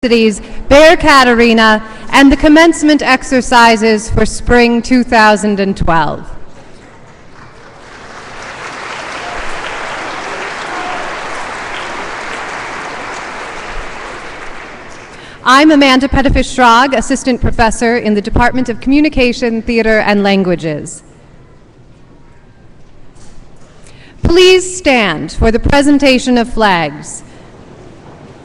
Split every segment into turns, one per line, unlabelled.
University's Bearcat Arena and the commencement exercises for Spring 2012. I'm Amanda Pettifish-Schrag, Assistant Professor in the Department of Communication, Theater, and Languages. Please stand for the presentation of flags.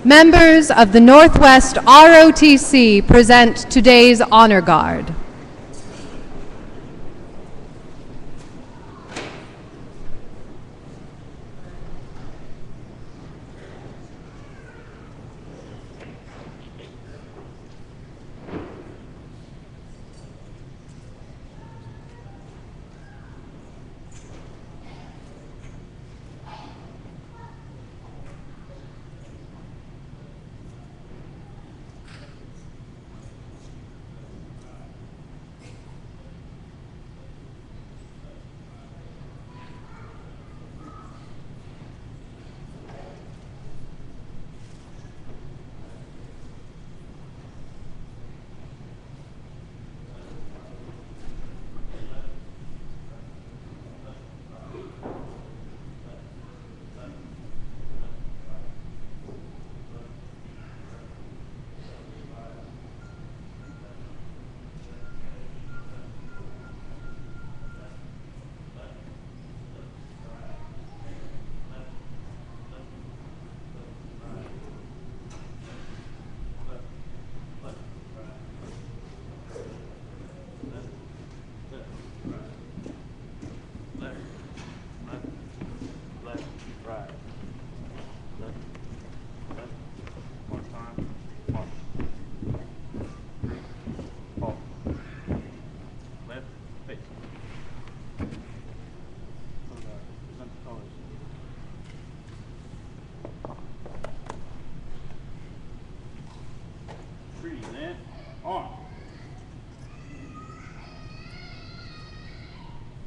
Members of the Northwest ROTC present today's Honor Guard.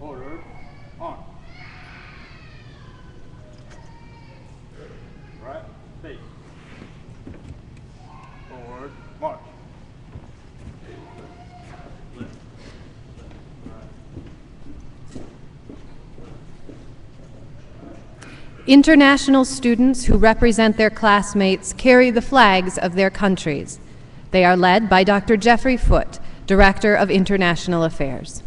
Order, on. Right, face. Forward, march. Left, right.
International students who represent their classmates carry the flags of their countries. They are led by Dr. Jeffrey Foote, Director of International Affairs.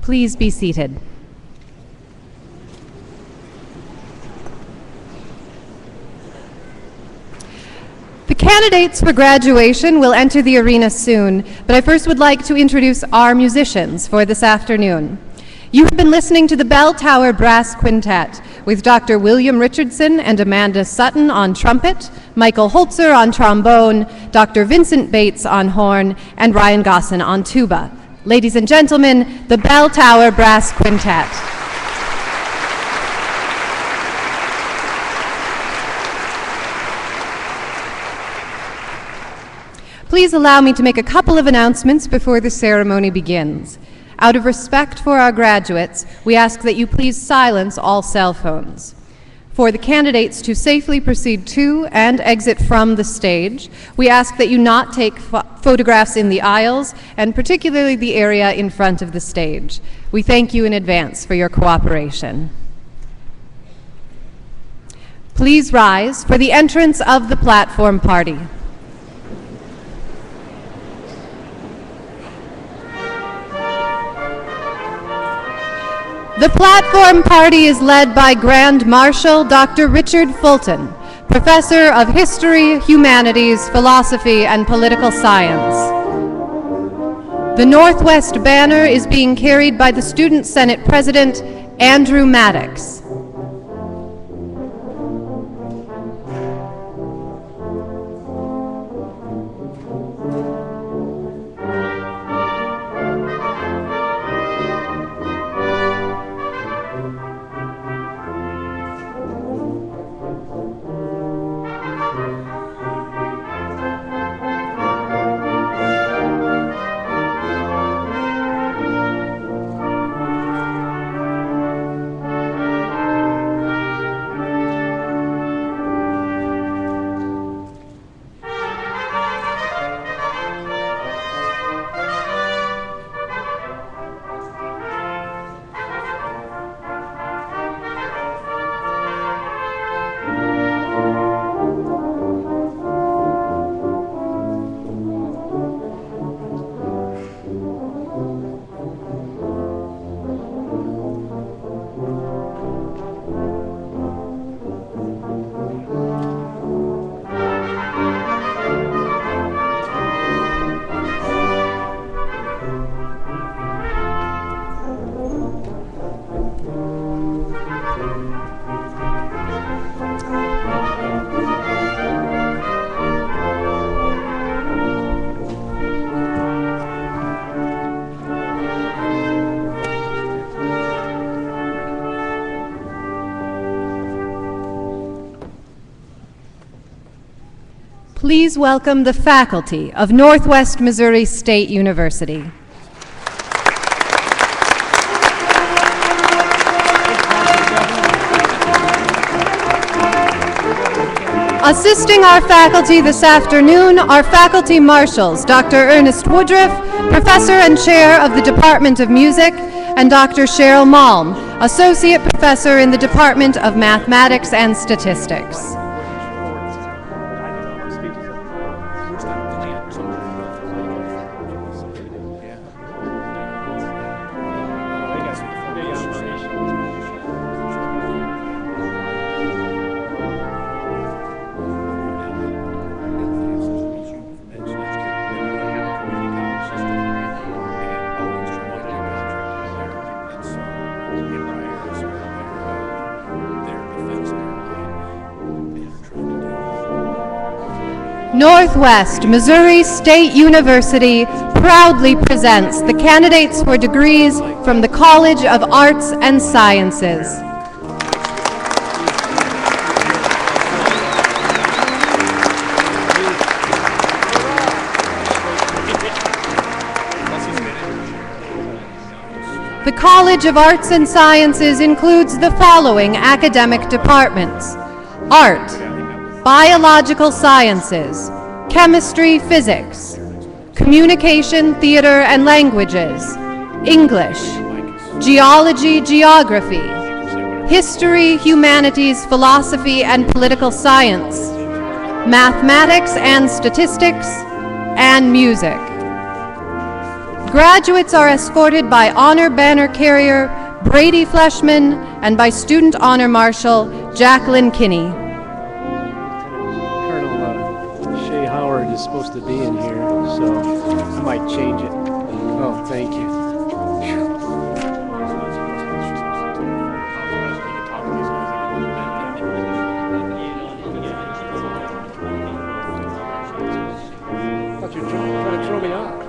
Please be seated. The candidates for graduation will enter the arena soon, but I first would like to introduce our musicians for this afternoon. You have been listening to the Bell Tower Brass Quintet with Dr. William Richardson and Amanda Sutton on trumpet, Michael Holzer on trombone, Dr. Vincent Bates on horn, and Ryan Gosson on tuba. Ladies and gentlemen, the Bell Tower Brass Quintet. Please allow me to make a couple of announcements before the ceremony begins. Out of respect for our graduates, we ask that you please silence all cell phones. For the candidates to safely proceed to and exit from the stage, we ask that you not take photographs in the aisles, and particularly the area in front of the stage. We thank you in advance for your cooperation. Please rise for the entrance of the platform party. The platform party is led by Grand Marshal Dr. Richard Fulton, Professor of History, Humanities, Philosophy, and Political Science. The Northwest banner is being carried by the Student Senate President, Andrew Maddox. please welcome the faculty of Northwest Missouri State University. Assisting our faculty this afternoon are faculty marshals, Dr. Ernest Woodruff, Professor and Chair of the Department of Music, and Dr. Cheryl Malm, Associate Professor in the Department of Mathematics and Statistics. Northwest Missouri State University proudly presents the candidates for degrees from the College of Arts and Sciences. The College of Arts and Sciences includes the following academic departments: Art, Biological Sciences, Chemistry, Physics, Communication, Theater and Languages, English, Geology, Geography, History, Humanities, Philosophy and Political Science, Mathematics and Statistics, and Music. Graduates are escorted by Honor Banner Carrier Brady Fleshman and by Student Honor Marshal Jacqueline Kinney.
Is supposed to be in here, so I might change it. Oh, thank you. I thought you were trying to throw me off.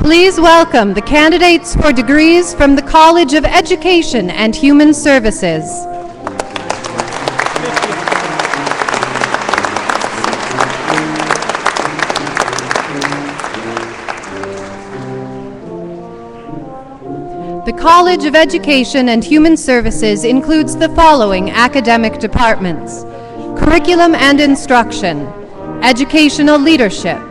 Please welcome the candidates for degrees from the College of Education and Human Services. The College of Education and Human Services includes the following academic departments: Curriculum and Instruction, Educational Leadership,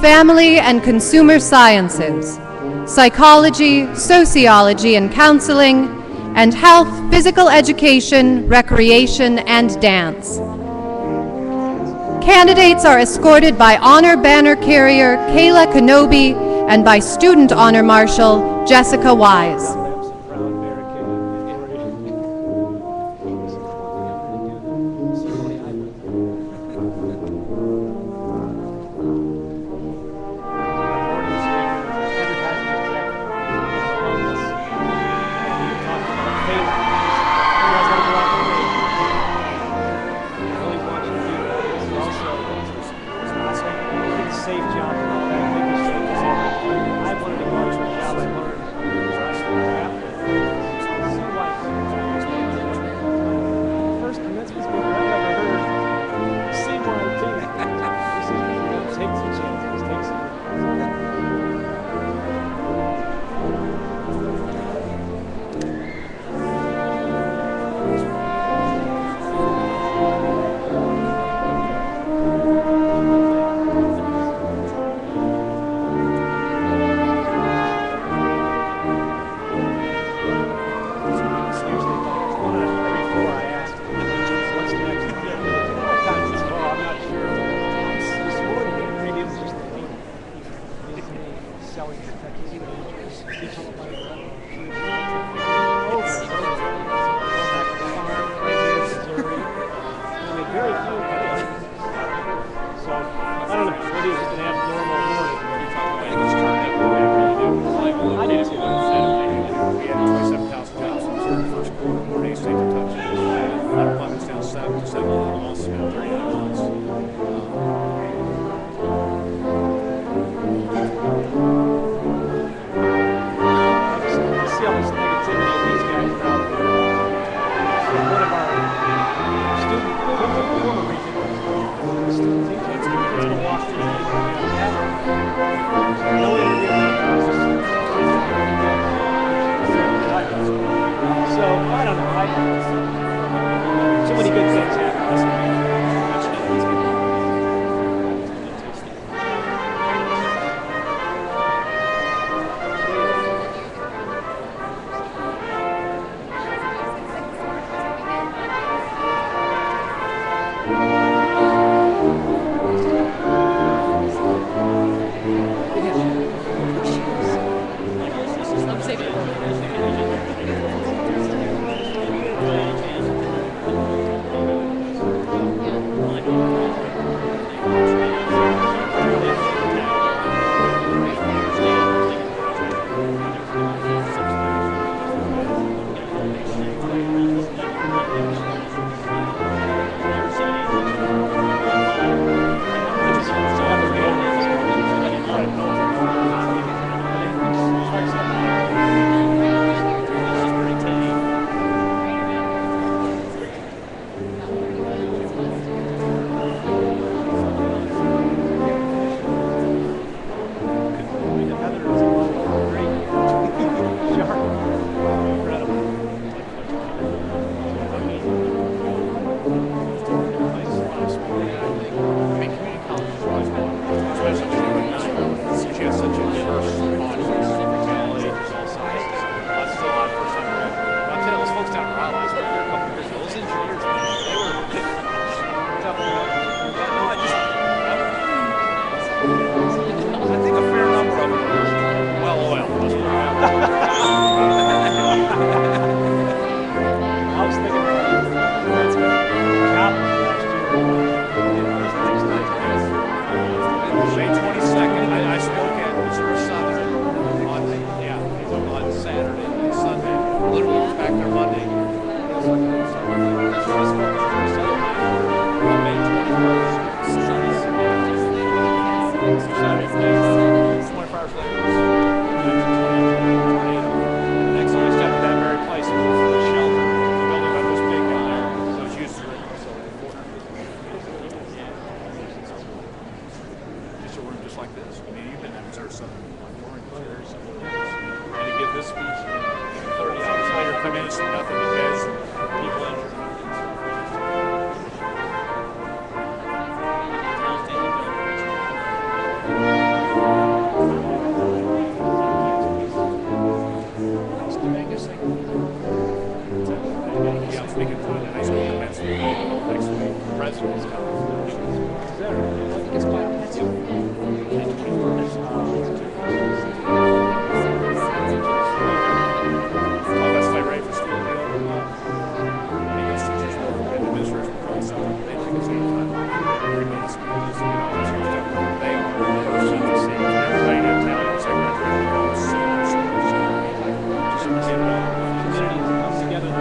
Family and Consumer Sciences, Psychology, Sociology and Counseling, and Health, Physical Education, Recreation, and Dance. Candidates are escorted by Honor Banner Carrier Kayla Kenobi and by Student Honor Marshal Jessica Wise.
room just like this. I mean, you've been in Missouri Southern, like we're in Missouri Southern years. And to give this speech, 30 hours later, come in and see nothing because people in yeah, I'm speaking for the high school commencement next week. The president's coming. Is that right? I think it's oh, that's like right for school deal. I think those teachers and administrators will call something. They like the same time. Everybody in school just, you know, they are person to see. Everybody in town is like right so much. Just to get it all. Community comes together.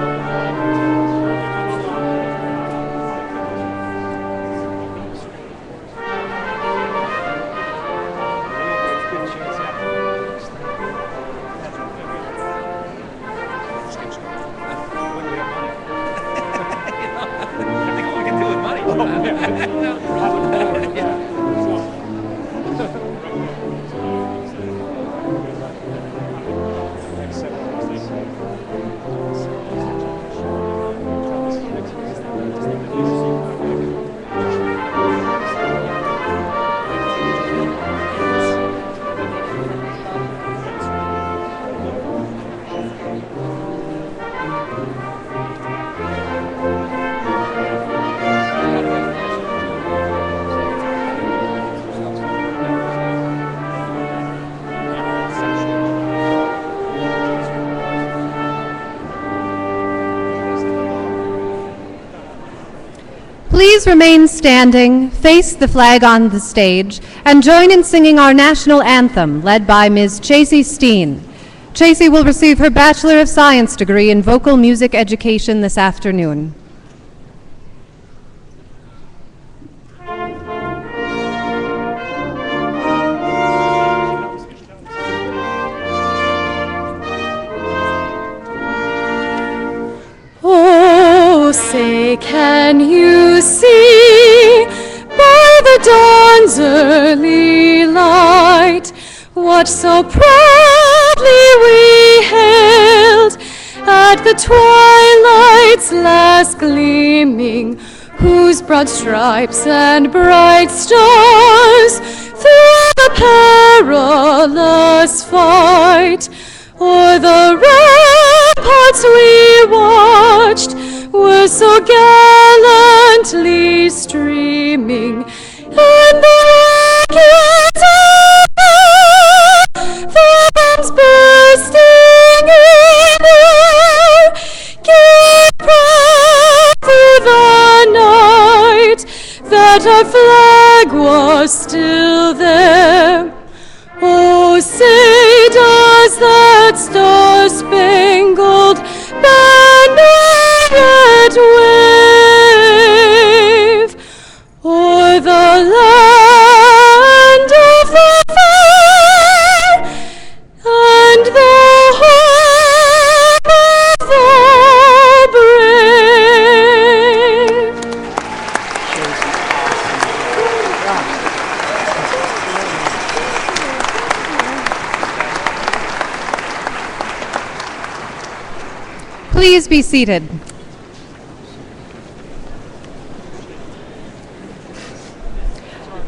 Please remain standing, face the flag on the stage, and join in singing our national anthem, led by Ms. Chasey Steen. Chasey will receive her Bachelor of Science degree in Vocal Music Education this afternoon.
Oh, say, can you see by the dawn's early light what so proudly we hailed at the twilight's last gleaming, whose broad stripes and bright stars through the perilous fight o'er the ramparts we watched were so gallantly streaming, and the rockets the bombs bursting in air gave proof through the night that our flag was still there. Oh, say, does that star-spangled banner yet wave o'er the land of the fair and the home of the brave?
Please be seated.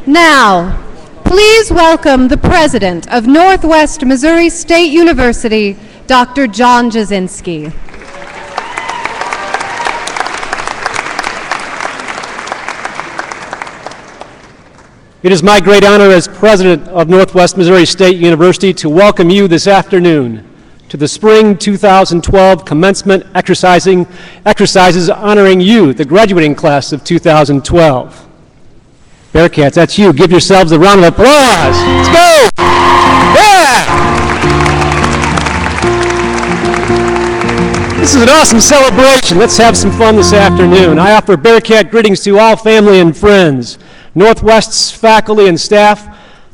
Now, please welcome the President of Northwest Missouri State University, Dr. John Jasinski.
It is my great honor as President of Northwest Missouri State University to welcome you this afternoon to the Spring 2012 Commencement exercises honoring you, the graduating class of 2012. Bearcats, that's you. Give yourselves a round of applause. Let's go! Yeah! This is an awesome celebration. Let's have some fun this afternoon. I offer Bearcat greetings to all family and friends, Northwest's faculty and staff,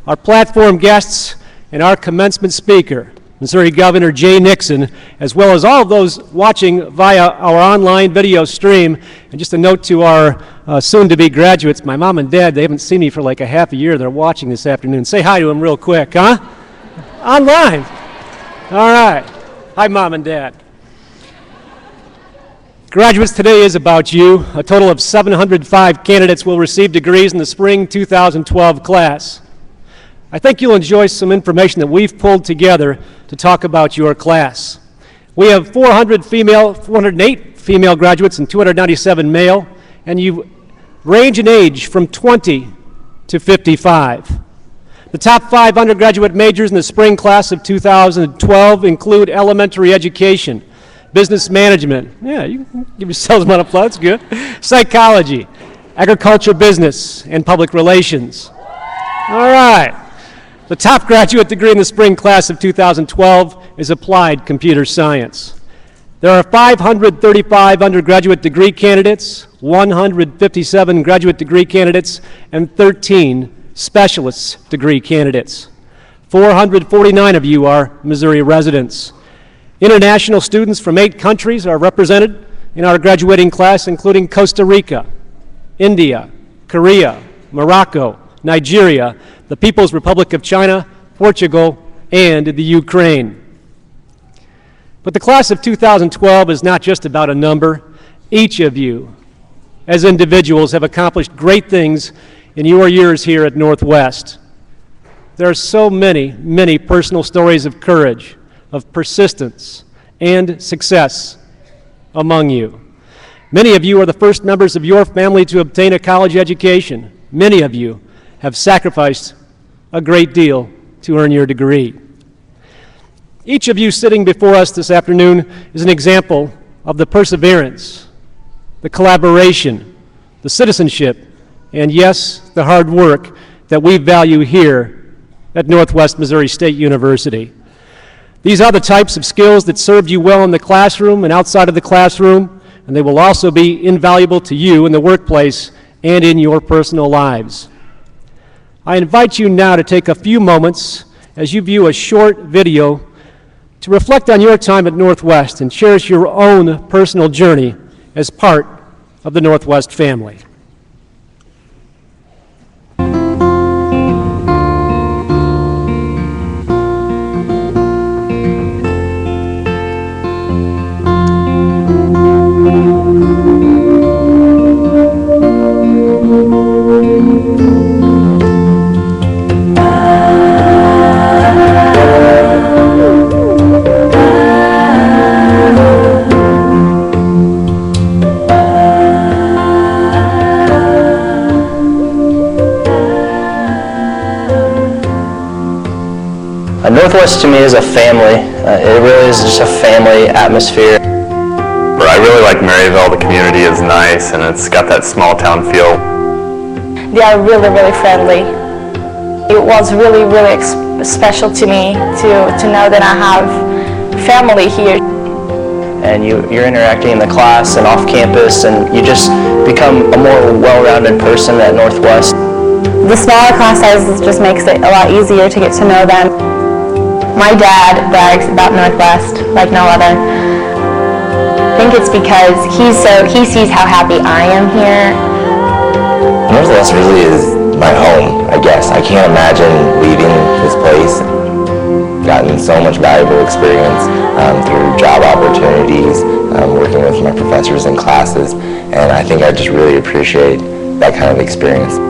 our platform guests, and our commencement speaker. Missouri Governor Jay Nixon, as well as all of those watching via our online video stream. And just a note to our soon-to-be graduates, my mom and dad, they haven't seen me for like a half a year. They're watching this afternoon. Say hi to them real quick, huh? Online. All right. Hi, Mom and Dad. Graduates, today is about you. A total of 705 candidates will receive degrees in the spring 2012 class. I think you'll enjoy some information that we've pulled together to talk about your class. We have 408 female graduates and 297 male, and you range in age from 20 to 55. The top 5 undergraduate majors in the spring class of 2012 include elementary education, business management, yeah, you can give yourselves a applause, that's good, psychology, agriculture business, and public relations. All right. The top graduate degree in the spring class of 2012 is applied computer science. There are 535 undergraduate degree candidates, 157 graduate degree candidates, and 13 specialist degree candidates. 449 of you are Missouri residents. International students from 8 countries are represented in our graduating class, including Costa Rica, India, Korea, Morocco, Nigeria, the People's Republic of China, Portugal, and the Ukraine. But the class of 2012 is not just about a number. Each of you, as individuals, have accomplished great things in your years here at Northwest. There are so many, many personal stories of courage, of persistence, and success among you. Many of you are the first members of your family to obtain a college education. Many of you have sacrificed a great deal to earn your degree. Each of you sitting before us this afternoon is an example of the perseverance, the collaboration, the citizenship, and yes, the hard work that we value here at Northwest Missouri State University. These are the types of skills that served you well in the classroom and outside of the classroom, and they will also be invaluable to you in the workplace and in your personal lives. I invite you now to take a few moments as you view a short video to reflect on your time at Northwest and cherish your own personal journey as part of the Northwest family.
Northwest to me is a family. It really is just a family atmosphere.
I really like Maryville. The community is nice and it's got that small town feel.
They are really, really friendly. It was really, really special to me to know that I have family here.
And you're interacting in the class and off campus, and you just become a more well-rounded person at Northwest.
The smaller class sizes just makes it a lot easier to get to know them. My dad brags about Northwest like no other. I think it's because he sees how happy I am here.
Northwest really is my home, I guess. I can't imagine leaving this place. Gotten so much valuable experience through job opportunities, working with my professors in classes, and I think I just really appreciate that kind of experience.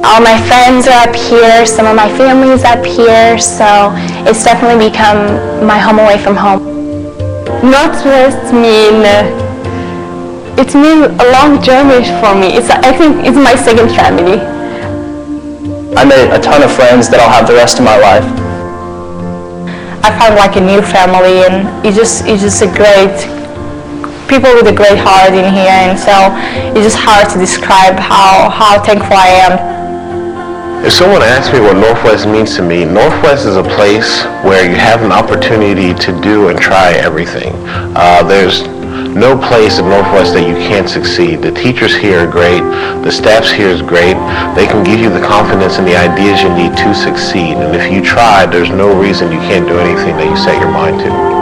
All my friends are up here, some of my family's up here, so it's definitely become my home away from home.
Northwest means a long journey for me. I think it's my second family.
I made a ton of friends that I'll have the rest of my life.
I found like a new family, and it's just a great people with a great heart in here, and so it's just hard to describe how thankful I am.
If someone asks me what Northwest means to me, Northwest is a place where you have an opportunity to do and try everything. There's no place at Northwest that you can't succeed. The teachers here are great. The staffs here is great. They can give you the confidence and the ideas you need to succeed. And if you try, there's no reason you can't do anything that you set your mind to.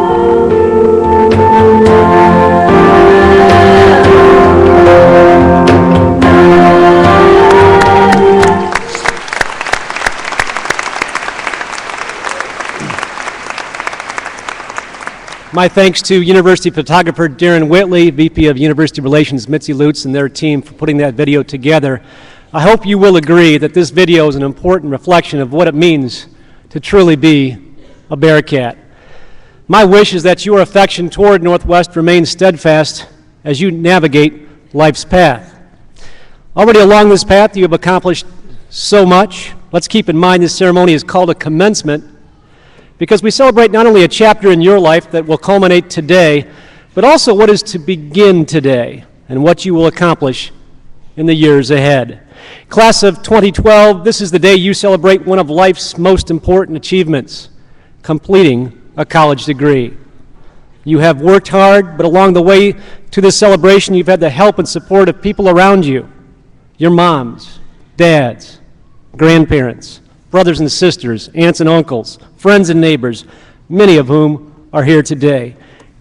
My thanks to University photographer Darren Whitley, VP of University Relations Mitzi Lutz, and their team for putting that video together. I hope you will agree that this video is an important reflection of what it means to truly be a Bearcat. My wish is that your affection toward Northwest remains steadfast as you navigate life's path. Already along this path, you have accomplished so much. Let's keep in mind this ceremony is called a commencement, because we celebrate not only a chapter in your life that will culminate today, but also what is to begin today and what you will accomplish in the years ahead. Class of 2012, this is the day you celebrate one of life's most important achievements, completing a college degree. You have worked hard, but along the way to this celebration, you've had the help and support of people around you, your moms, dads, grandparents, brothers and sisters, aunts and uncles, friends and neighbors, many of whom are here today.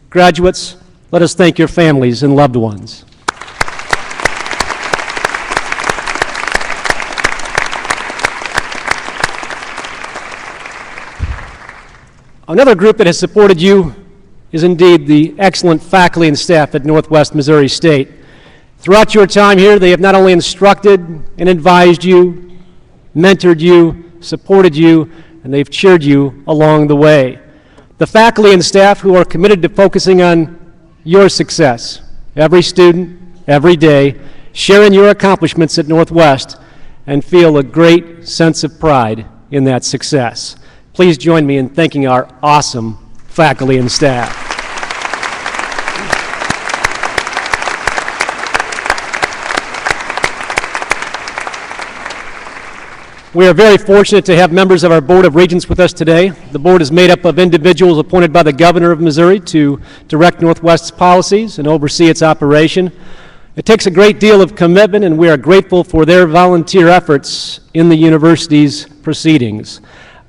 Graduates, let us thank your families and loved ones. Another group that has supported you is indeed the excellent faculty and staff at Northwest Missouri State. Throughout your time here, they have not only instructed and advised you, mentored you, supported you, and they've cheered you along the way. The faculty and staff who are committed to focusing on your success, every student, every day, share in your accomplishments at Northwest and feel a great sense of pride in that success. Please join me in thanking our awesome faculty and staff. We are very fortunate to have members of our Board of Regents with us today. The board is made up of individuals appointed by the Governor of Missouri to direct Northwest's policies and oversee its operation. It takes a great deal of commitment, and we are grateful for their volunteer efforts in the university's proceedings.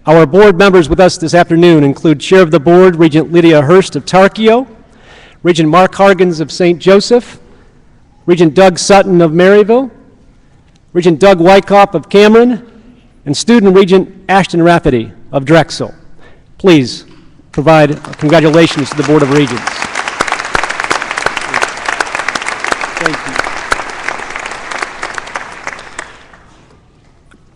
Our board members with us this afternoon include Chair of the Board, Regent Lydia Hurst of Tarkio, Regent Mark Hargens of St. Joseph, Regent Doug Sutton of Maryville, Regent Doug Wyckoff of Cameron, and Student Regent Ashton Rafferty of Drexel. Please provide congratulations to the Board of Regents. Thank you.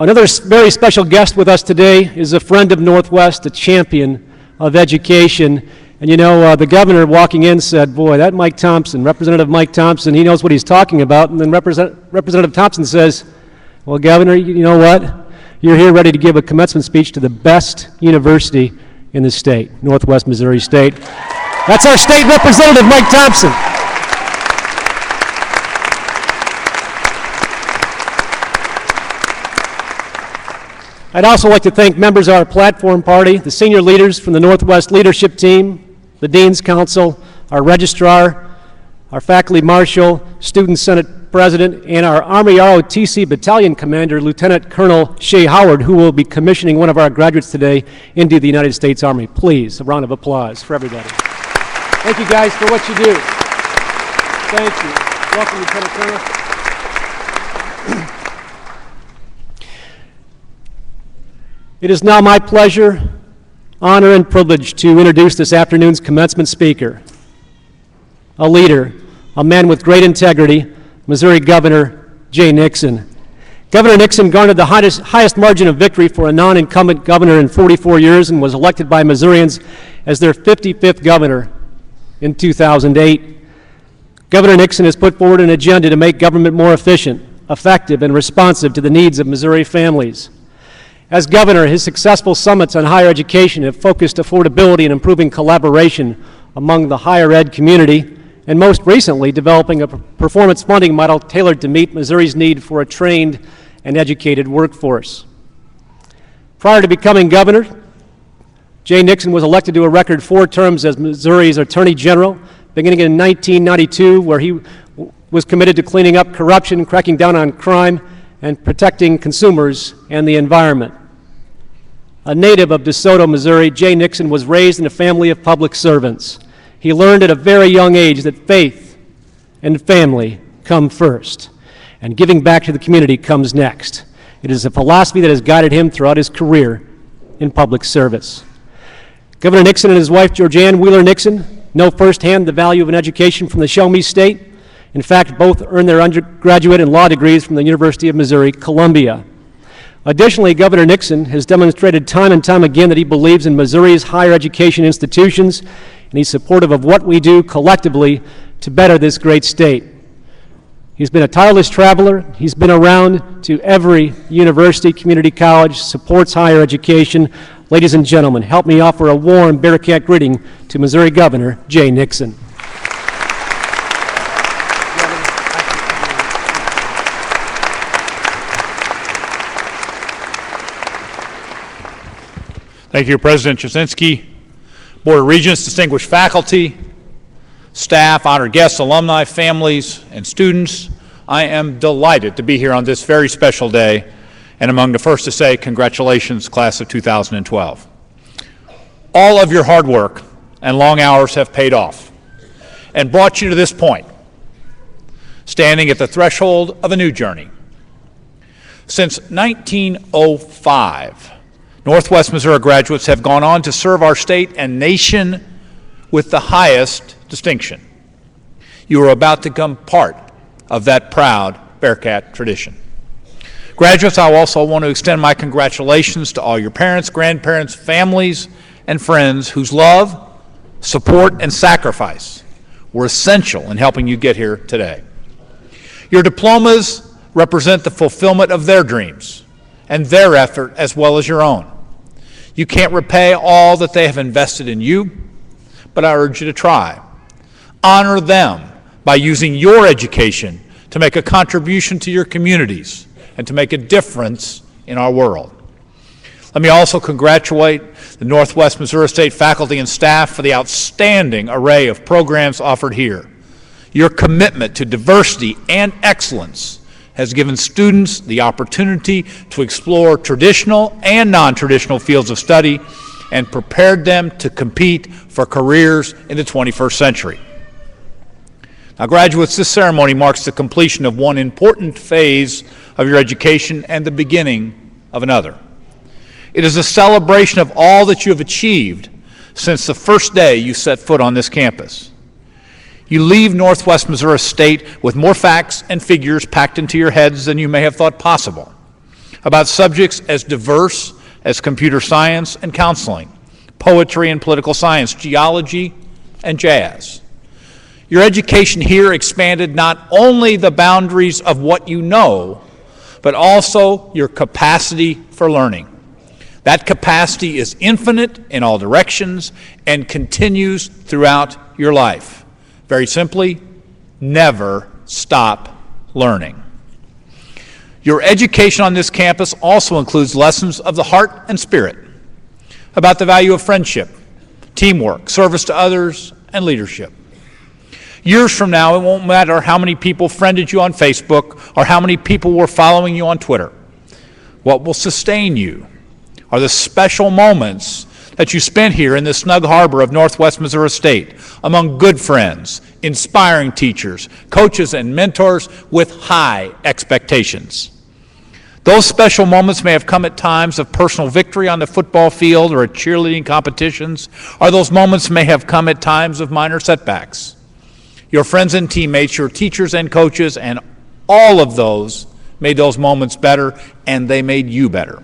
Another very special guest with us today is a friend of Northwest, a champion of education. And you know, the governor walking in said, boy, that Mike Thompson, Representative Mike Thompson, he knows what he's talking about. And then Representative Thompson says, well, Governor, you know what? You're here ready to give a commencement speech to the best university in the state, Northwest Missouri State. That's our state representative, Mike Thompson. I'd also like to thank members of our platform party, the senior leaders from the Northwest leadership team, the Dean's Council, our registrar, our faculty marshal, student senate president, and our Army ROTC battalion commander, Lieutenant Colonel Shay Howard, who will be commissioning one of our graduates today into the United States Army. Please, a round of applause for everybody. Thank you guys for what you do. Thank you. Welcome, Lieutenant Colonel. It is now my pleasure, honor, and privilege to introduce this afternoon's commencement speaker, a leader, a man with great integrity, Missouri Governor Jay Nixon. Governor Nixon garnered the highest margin of victory for a non-incumbent governor in 44 years and was elected by Missourians as their 55th governor in 2008. Governor Nixon has put forward an agenda to make government more efficient, effective, and responsive to the needs of Missouri families. As governor, his successful summits on higher education have focused affordability and improving collaboration among the higher ed community, and most recently developing a performance funding model tailored to meet Missouri's need for a trained and educated workforce. Prior to becoming governor, Jay Nixon was elected to a record 4 terms as Missouri's Attorney General, beginning in 1992, where he was committed to cleaning up corruption, cracking down on crime, and protecting consumers and the environment. A native of DeSoto, Missouri, Jay Nixon was raised in a family of public servants. He learned at a very young age that faith and family come first, and giving back to the community comes next. It is a philosophy that has guided him throughout his career in public service. Governor Nixon and his wife, Georgianne Wheeler Nixon, know firsthand the value of an education from the Show Me State. In fact, both earned their undergraduate and law degrees from the University of Missouri, Columbia. Additionally, Governor Nixon has demonstrated time and time again that he believes in Missouri's higher education institutions, and he's supportive of what we do collectively to better this great state. He's been a tireless traveler. He's been around to every university, community college, supports higher education. Ladies and gentlemen, help me offer a warm Bearcat greeting to Missouri Governor Jay Nixon.
Thank you, President Jasinski, Board of Regents, distinguished faculty, staff, honored guests, alumni, families, and students. I am delighted to be here on this very special day and among the first to say congratulations, class of 2012. All of your hard work and long hours have paid off and brought you to this point, standing at the threshold of a new journey. Since 1905, Northwest Missouri graduates have gone on to serve our state and nation with the highest distinction. You are about to become part of that proud Bearcat tradition. Graduates, I also want to extend my congratulations to all your parents, grandparents, families, and friends whose love, support, and sacrifice were essential in helping you get here today. Your diplomas represent the fulfillment of their dreams and their effort as well as your own. You can't repay all that they have invested in you, but I urge you to try. Honor them by using your education to make a contribution to your communities and to make a difference in our world. Let me also congratulate the Northwest Missouri State faculty and staff for the outstanding array of programs offered here. Your commitment to diversity and excellence has given students the opportunity to explore traditional and non-traditional fields of study and prepared them to compete for careers in the 21st century. Now, graduates, this ceremony marks the completion of one important phase of your education and the beginning of another. It is a celebration of all that you have achieved since the first day you set foot on this campus. You leave Northwest Missouri State with more facts and figures packed into your heads than you may have thought possible about subjects as diverse as computer science and counseling, poetry and political science, geology and jazz. Your education here expanded not only the boundaries of what you know, but also your capacity for learning. That capacity is infinite in all directions and continues throughout your life. Very simply, never stop learning. Your education on this campus also includes lessons of the heart and spirit about the value of friendship, teamwork, service to others, and leadership. Years from now, it won't matter how many people friended you on Facebook or how many people were following you on Twitter. What will sustain you are the special moments that you spent here in the snug harbor of Northwest Missouri State among good friends, inspiring teachers, coaches, and mentors with high expectations. Those special moments may have come at times of personal victory on the football field or at cheerleading competitions, or those moments may have come at times of minor setbacks. Your friends and teammates, your teachers and coaches, and all of those made those moments better, and they made you better.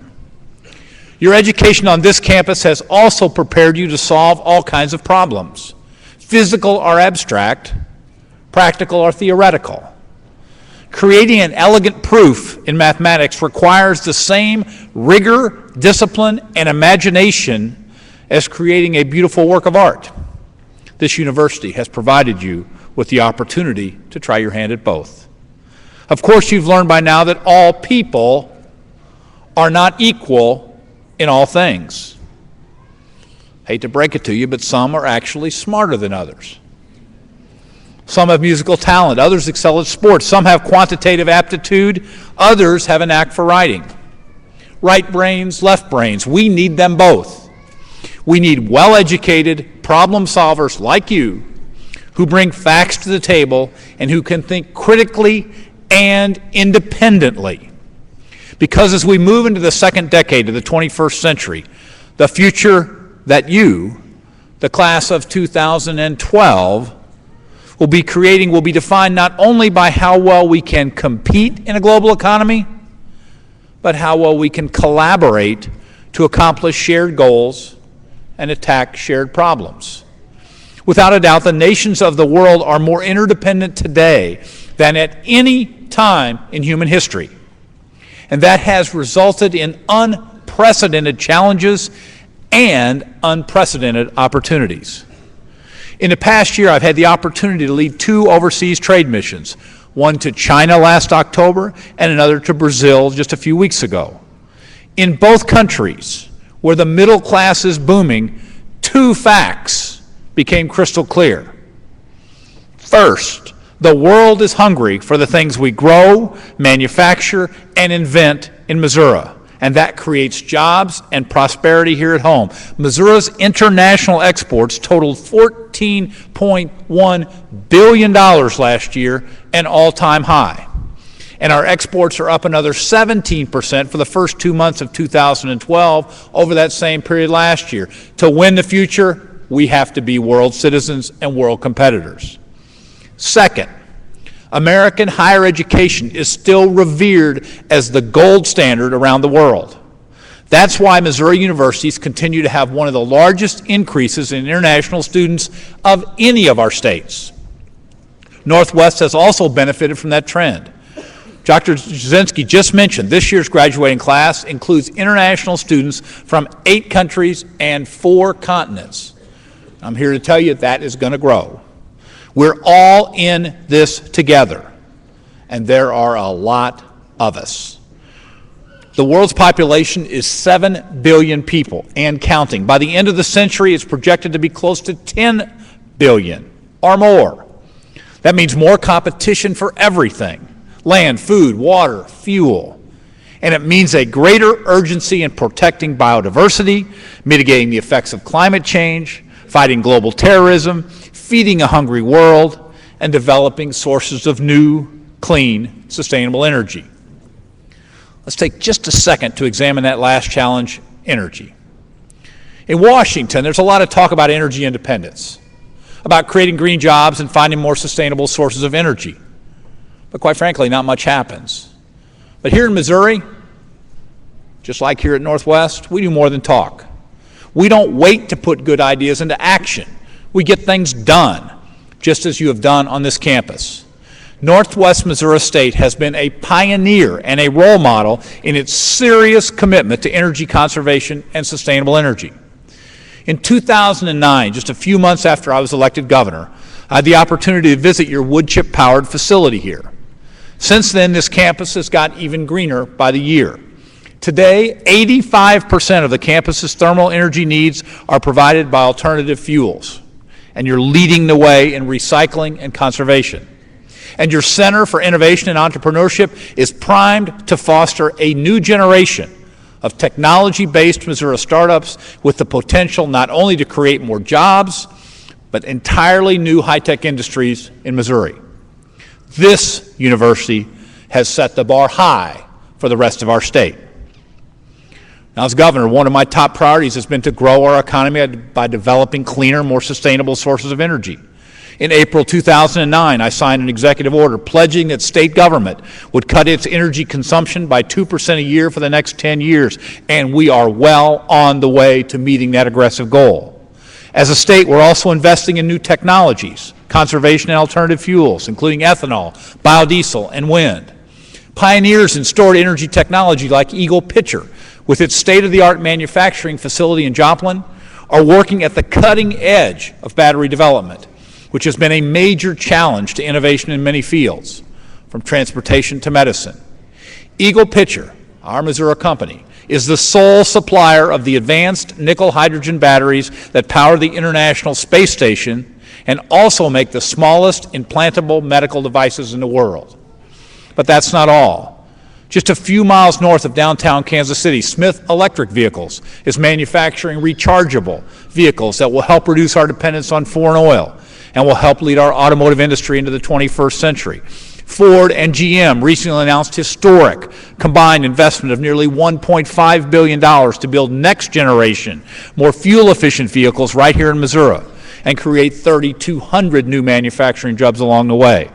Your education on this campus has also prepared you to solve all kinds of problems, physical or abstract, practical or theoretical. Creating an elegant proof in mathematics requires the same rigor, discipline, and imagination as creating a beautiful work of art. This university has provided you with the opportunity to try your hand at both. Of course, you've learned by now that all people are not equal in all things. Hate to break it to you, but some are actually smarter than others. Some have musical talent, others excel at sports, some have quantitative aptitude, others have a knack for writing. Right brains, left brains, we need them both. We need well-educated problem solvers like you who bring facts to the table and who can think critically and independently. Because as we move into the second decade of the 21st century, the future that you, the class of 2012, will be creating will be defined not only by how well we can compete in a global economy, but how well we can collaborate to accomplish shared goals and attack shared problems. Without a doubt, the nations of the world are more interdependent today than at any time in human history. And that has resulted in unprecedented challenges and unprecedented opportunities. In the past year, I've had the opportunity to lead 2 overseas trade missions, one to China last October and another to Brazil just a few weeks ago. In both countries, where the middle class is booming, 2 facts became crystal clear. First, the world is hungry for the things we grow, manufacture, and invent in Missouri. And that creates jobs and prosperity here at home. Missouri's international exports totaled $14.1 billion last year, an all-time high. And our exports are up another 17% for the first 2 months of 2012 over that same period last year. To win the future, we have to be world citizens and world competitors. Second, American higher education is still revered as the gold standard around the world. That's why Missouri universities continue to have one of the largest increases in international students of any of our states. Northwest has also benefited from that trend. Dr. Jasinski just mentioned this year's graduating class includes international students from 8 countries and 4 continents. I'm here to tell you that is going to grow. We're all in this together, and there are a lot of us. The world's population is 7 billion people and counting. By the end of the century, it's projected to be close to 10 billion or more. That means more competition for everything: land, food, water, fuel. And it means a greater urgency in protecting biodiversity, mitigating the effects of climate change, fighting global terrorism, feeding a hungry world, and developing sources of new, clean, sustainable energy. Let's take just a second to examine that last challenge, energy. In Washington, there's a lot of talk about energy independence, about creating green jobs and finding more sustainable sources of energy. But quite frankly, not much happens. But here in Missouri, just like here at Northwest, we do more than talk. We don't wait to put good ideas into action. We get things done, just as you have done on this campus. Northwest Missouri State has been a pioneer and a role model in its serious commitment to energy conservation and sustainable energy. In 2009, just a few months after I was elected governor, I had the opportunity to visit your wood chip powered facility here. Since then, this campus has got even greener by the year. Today, 85% of the campus's thermal energy needs are provided by alternative fuels. And you're leading the way in recycling and conservation. And your Center for Innovation and Entrepreneurship is primed to foster a new generation of technology-based Missouri startups with the potential not only to create more jobs, but entirely new high-tech industries in Missouri. This university has set the bar high for the rest of our state. Now, as governor, one of my top priorities has been to grow our economy by developing cleaner, more sustainable sources of energy. In April 2009, I signed an executive order pledging that state government would cut its energy consumption by 2% a year for the next 10 years, and we are well on the way to meeting that aggressive goal. As a state, we're also investing in new technologies, conservation and alternative fuels, including ethanol, biodiesel, and wind. Pioneers in stored energy technology like Eagle Pitcher, with its state-of-the-art manufacturing facility in Joplin, are working at the cutting edge of battery development, which has been a major challenge to innovation in many fields, from transportation to medicine. Eagle Pitcher, our Missouri company, is the sole supplier of the advanced nickel hydrogen batteries that power the International Space Station and also make the smallest implantable medical devices in the world. But that's not all. Just a few miles north of downtown Kansas City, Smith Electric Vehicles is manufacturing rechargeable vehicles that will help reduce our dependence on foreign oil and will help lead our automotive industry into the 21st century. Ford and GM recently announced historic combined investment of nearly $1.5 billion to build next generation, more fuel-efficient vehicles right here in Missouri and create 3,200 new manufacturing jobs along the way.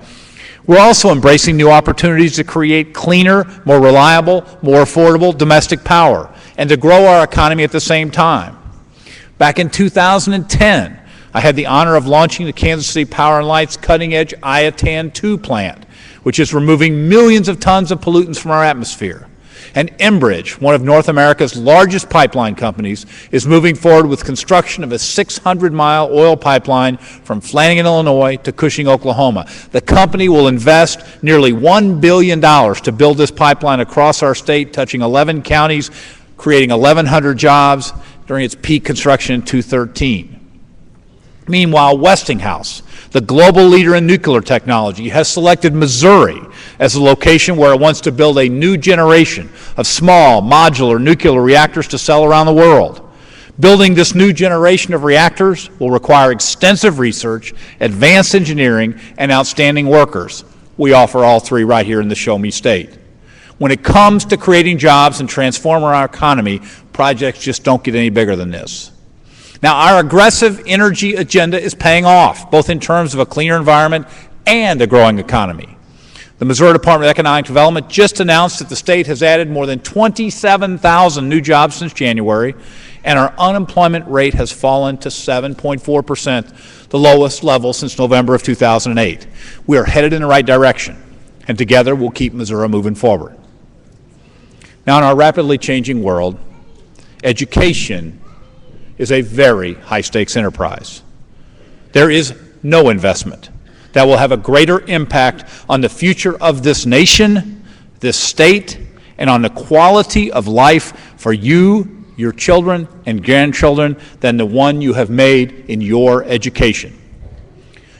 We're also embracing new opportunities to create cleaner, more reliable, more affordable domestic power and to grow our economy at the same time. Back in 2010, I had the honor of launching the Kansas City Power & Light's cutting-edge Iatan 2 plant, which is removing millions of tons of pollutants from our atmosphere. And Enbridge, one of North America's largest pipeline companies, is moving forward with construction of a 600-mile oil pipeline from Flanagan, Illinois to Cushing, Oklahoma. The company will invest nearly $1 billion to build this pipeline across our state, touching 11 counties, creating 1,100 jobs during its peak construction in 2013. Meanwhile, Westinghouse, the global leader in nuclear technology, has selected Missouri as the location where it wants to build a new generation of small, modular nuclear reactors to sell around the world. Building this new generation of reactors will require extensive research, advanced engineering, and outstanding workers. We offer all three right here in the Show Me State. When it comes to creating jobs and transforming our economy, projects just don't get any bigger than this. Now, our aggressive energy agenda is paying off, both in terms of a cleaner environment and a growing economy. The Missouri Department of Economic Development just announced that the state has added more than 27,000 new jobs since January, and our unemployment rate has fallen to 7.4%, the lowest level since November of 2008. We are headed in the right direction, and together we'll keep Missouri moving forward. Now, in our rapidly changing world, education is a very high-stakes enterprise. There is no investment that will have a greater impact on the future of this nation, this state, and on the quality of life for you, your children, and grandchildren than the one you have made in your education.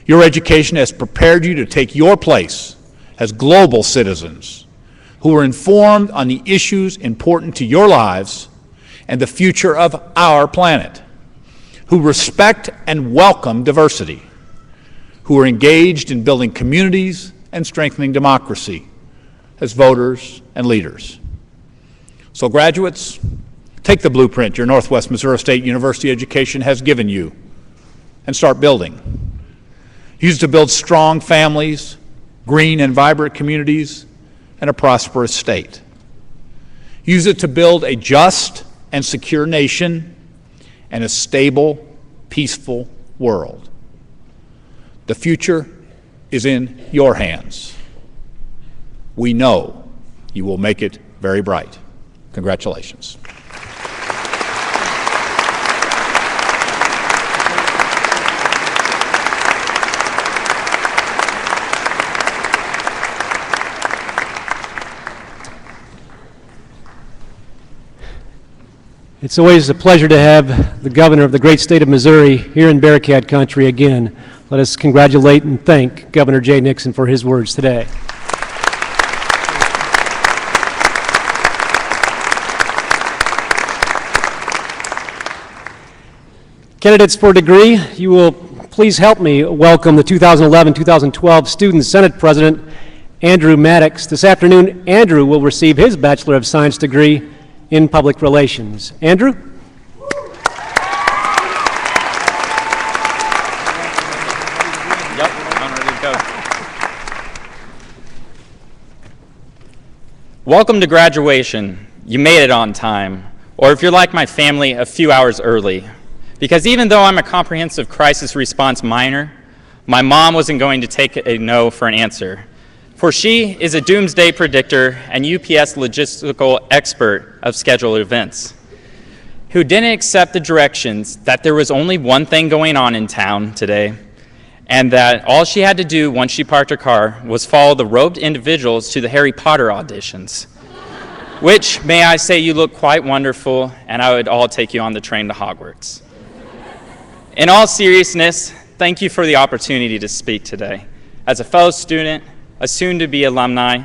Your education has prepared you to take your place as global citizens who are informed on the issues important to your lives and the future of our planet, who respect and welcome diversity, who are engaged in building communities and strengthening democracy as voters and leaders. So graduates, take the blueprint your Northwest Missouri State University education has given you and start building. Use it to build strong families, green and vibrant communities, and a prosperous state. Use it to build a just and secure nation and a stable, peaceful world. The future is in your hands. We know you will make it very bright. Congratulations.
It's always a pleasure to have the governor of the great state of Missouri here in Bearcat Country again. Let us congratulate and thank Governor Jay Nixon for his words today. Candidates for degree, you will please help me welcome the 2011-2012 Student Senate President, Andrew Maddox. This afternoon, Andrew will receive his Bachelor of Science degree in Public Relations. Andrew?
Yep, I'm ready to go. Welcome to graduation. You made it on time. Or if you're like my family, a few hours early. Because even though I'm a comprehensive crisis response minor, my mom wasn't going to take a no for an answer. For she is a doomsday predictor and UPS logistical expert of scheduled events, who didn't accept the directions that there was only one thing going on in town today, and that all she had to do once she parked her car was follow the robed individuals to the Harry Potter auditions, which, may I say, you look quite wonderful, and I would all take you on the train to Hogwarts. In all seriousness, thank you for the opportunity to speak today. As a fellow student, a soon-to-be alumni,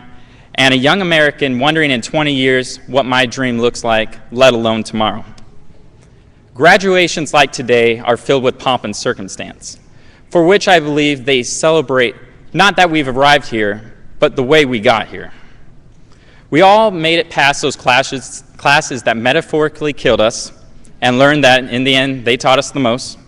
and a young American wondering in 20 years what my dream looks like, let alone tomorrow. Graduations like today are filled with pomp and circumstance, for which I believe they celebrate not that we've arrived here, but the way we got here. We all made it past those classes that metaphorically killed us, and learned that in the end they taught us the most.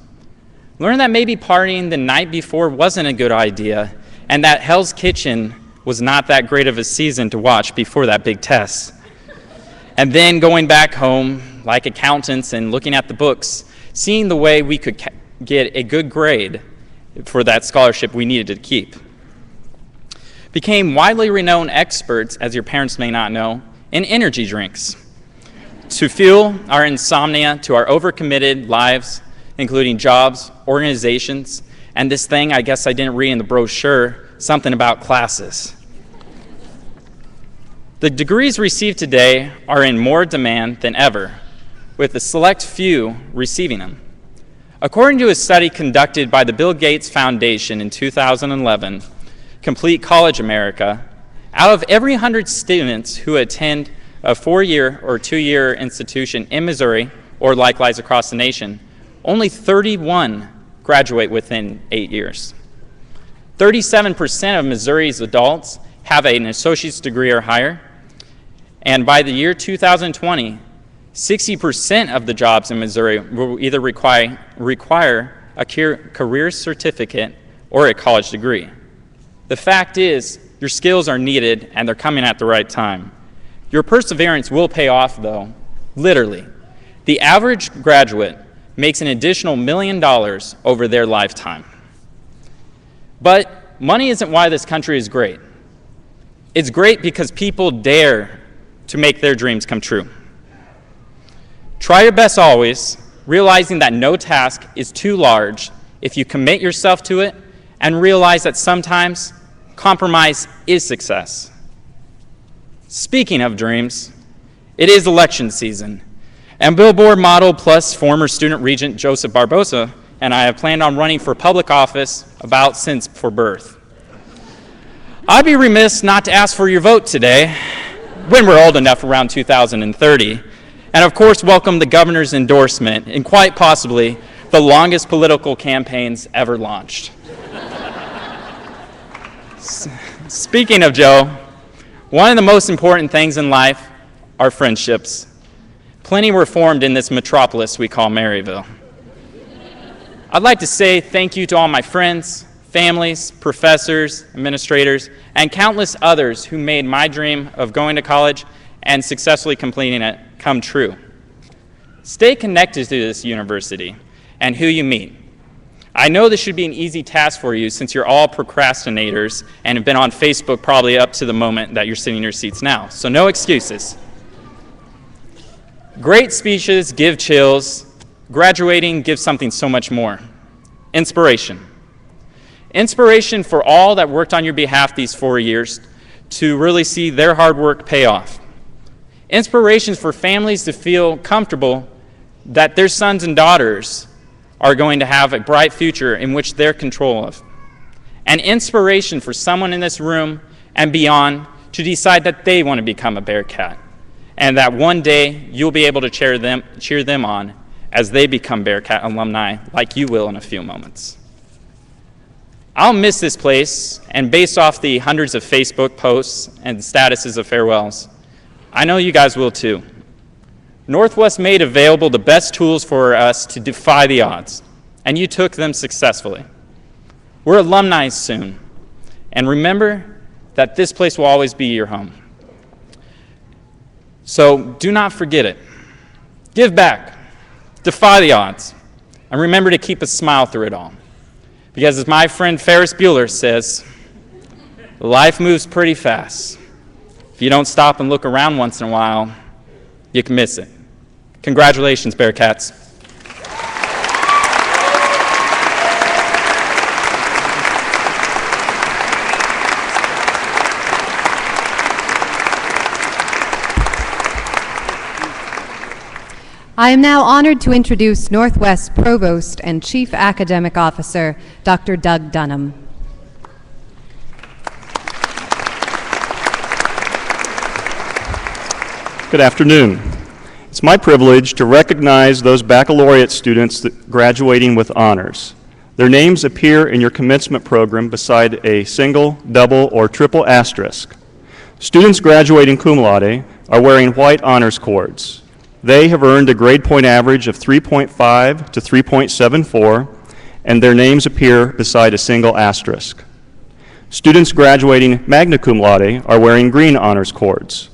Learned that maybe partying the night before wasn't a good idea, and that Hell's Kitchen was not that great of a season to watch before that big test. And then going back home, like accountants and looking at the books, seeing the way we could get a good grade for that scholarship we needed to keep. Became widely renowned experts, as your parents may not know, in energy drinks to fuel our insomnia to our overcommitted lives, including jobs, organizations, and this thing I guess I didn't read in the brochure, something about classes. The degrees received today are in more demand than ever, with a select few receiving them. According to a study conducted by the Bill Gates Foundation in 2011, Complete College America, out of every 100 students who attend a 4-year or 2-year institution in Missouri, or likewise across the nation, only 31 graduate within 8 years. 37% of Missouri's adults have an associate's degree or higher, and by the year 2020, 60% of the jobs in Missouri will either require a career certificate or a college degree. The fact is, your skills are needed and they're coming at the right time. Your perseverance will pay off, though, literally. The average graduate makes an additional $1 million over their lifetime. But money isn't why this country is great. It's great because people dare to make their dreams come true. Try your best always, realizing that no task is too large if you commit yourself to it and realize that sometimes compromise is success. Speaking of dreams, it is election season, and Billboard model plus former student regent Joseph Barbosa and I have planned on running for public office about since for birth. I'd be remiss not to ask for your vote today, when we're old enough around 2030, and of course welcome the governor's endorsement in quite possibly the longest political campaigns ever launched. Speaking of Joe, one of the most important things in life are friendships. Plenty were formed in this metropolis we call Maryville. I'd like to say thank you to all my friends, families, professors, administrators, and countless others who made my dream of going to college and successfully completing it come true. Stay connected to this university and who you meet. I know this should be an easy task for you since you're all procrastinators and have been on Facebook probably up to the moment that you're sitting in your seats now, so no excuses. Great speeches give chills. Graduating gives something so much more. Inspiration. Inspiration for all that worked on your behalf these 4 years to really see their hard work pay off. Inspirations for families to feel comfortable that their sons and daughters are going to have a bright future in which they're control of. And inspiration for someone in this room and beyond to decide that they want to become a Bearcat, and that one day you'll be able to cheer them on as they become Bearcat alumni like you will in a few moments. I'll miss this place, and based off the hundreds of Facebook posts and statuses of farewells, I know you guys will too. Northwest made available the best tools for us to defy the odds, and you took them successfully. We're alumni soon, and remember that this place will always be your home. So do not forget it. Give back, defy the odds, and remember to keep a smile through it all. Because as my friend Ferris Bueller says, life moves pretty fast. If you don't stop and look around once in a while, you can miss it. Congratulations, Bearcats.
I am now honored to introduce Northwest Provost and Chief Academic Officer, Dr. Doug Dunham.
Good afternoon. It's my privilege to recognize those baccalaureate students graduating with honors. Their names appear in your commencement program beside a single, double, or triple asterisk. Students graduating cum laude are wearing white honors cords. They have earned a grade point average of 3.5 to 3.74, and their names appear beside a single asterisk. Students graduating magna cum laude are wearing green honors cords.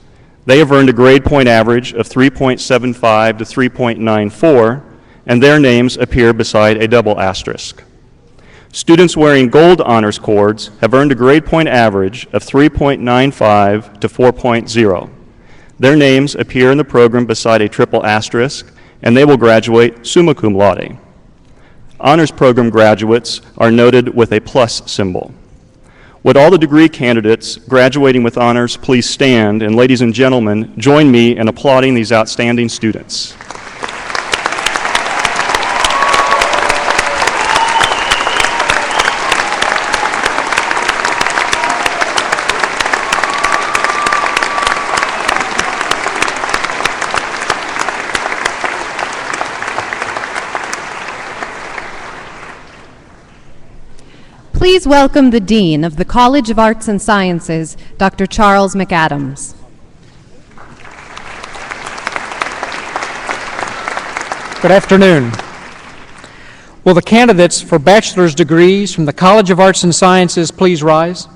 They have earned a grade point average of 3.75 to 3.94, and their names appear beside a double asterisk. Students wearing gold honors cords have earned a grade point average of 3.95 to 4.0. Their names appear in the program beside a triple asterisk, and they will graduate summa cum laude. Honors program graduates are noted with a plus symbol. Would all the degree candidates graduating with honors please stand, and ladies and gentlemen, join me in applauding these outstanding students.
Please welcome the Dean of the College of Arts and Sciences, Dr. Charles McAdams.
Good afternoon. Will the candidates for bachelor's degrees from the College of Arts and Sciences please rise?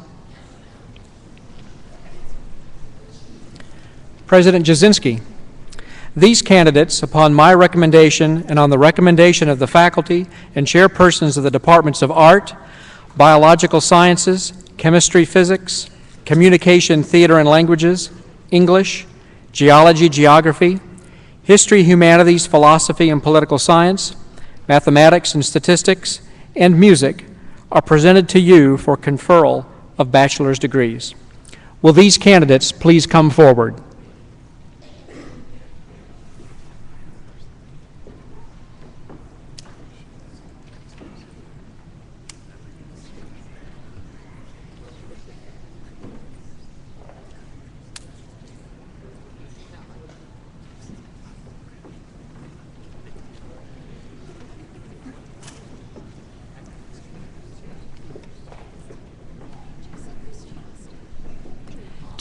President Jasinski, these candidates, upon my recommendation and on the recommendation of the faculty and chairpersons of the departments of art, biological sciences, chemistry, physics, communication, theater and languages, English, geology, geography, history, humanities, philosophy and political science, mathematics and statistics, and music, are presented to you for conferral of bachelor's degrees. Will these candidates please come forward?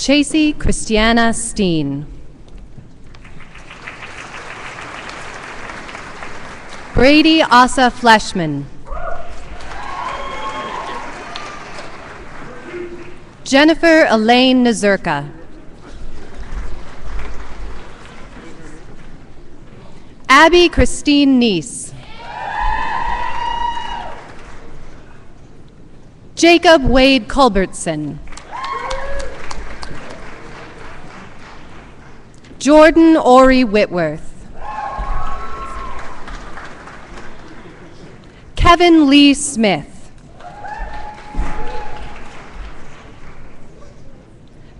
Chasey Christiana Steen. Brady Asa Fleshman. Jennifer Elaine Nazurka. Abby Christine Neese. Jacob Wade Culbertson. Jordan Ori Whitworth. Kevin Lee Smith.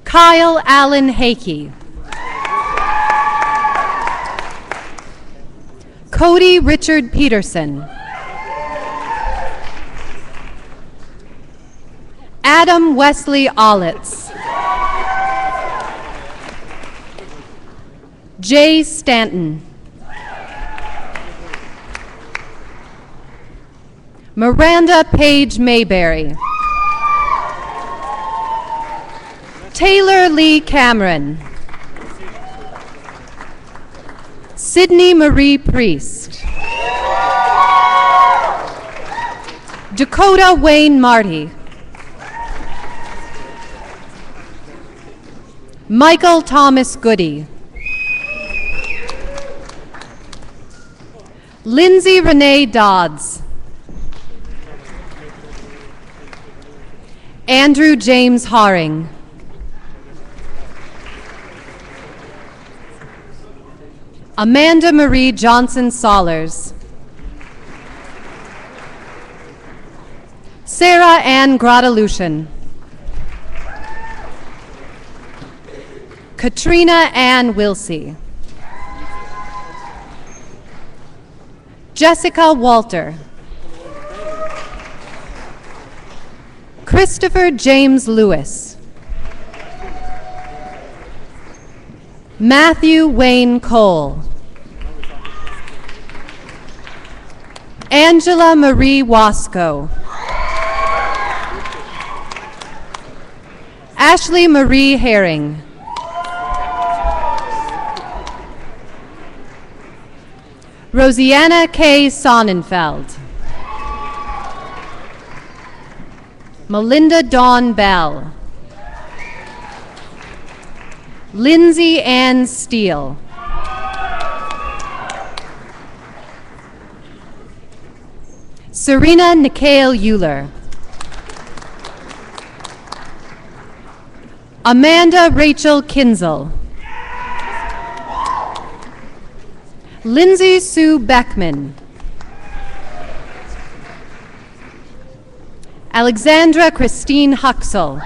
Kyle Allen Hakey. Cody Richard Peterson. Adam Wesley Ollitz. Jay Stanton. Miranda Page Mayberry. Taylor Lee Cameron. Sydney Marie Priest. Dakota Wayne Marty. Michael Thomas Goody. Lindsay Renee Dodds. Andrew James Haring. Amanda Marie Johnson Sollers. Sarah Ann Gradalucian. Katrina Ann Wilsey. Jessica Walter. Christopher James Lewis. Matthew Wayne Cole. Angela Marie Wasco. Ashley Marie Herring. Rosianna K. Sonnenfeld. Melinda Dawn Bell. Lindsay Ann Steele. Serena Nikhail Euler. Amanda Rachel Kinzel. Lindsay Sue Beckman. Alexandra Christine Huxell.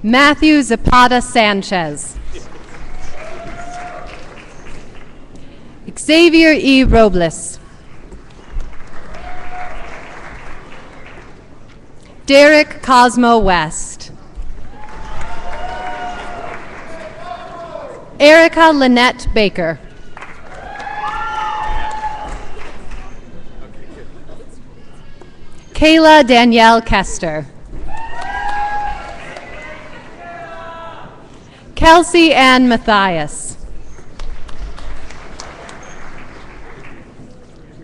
Matthew Zapata Sanchez. Xavier E. Robles. Derek Cosmo West. Erica Lynette Baker. Kayla Danielle Kester. Kelsey Ann Matthias.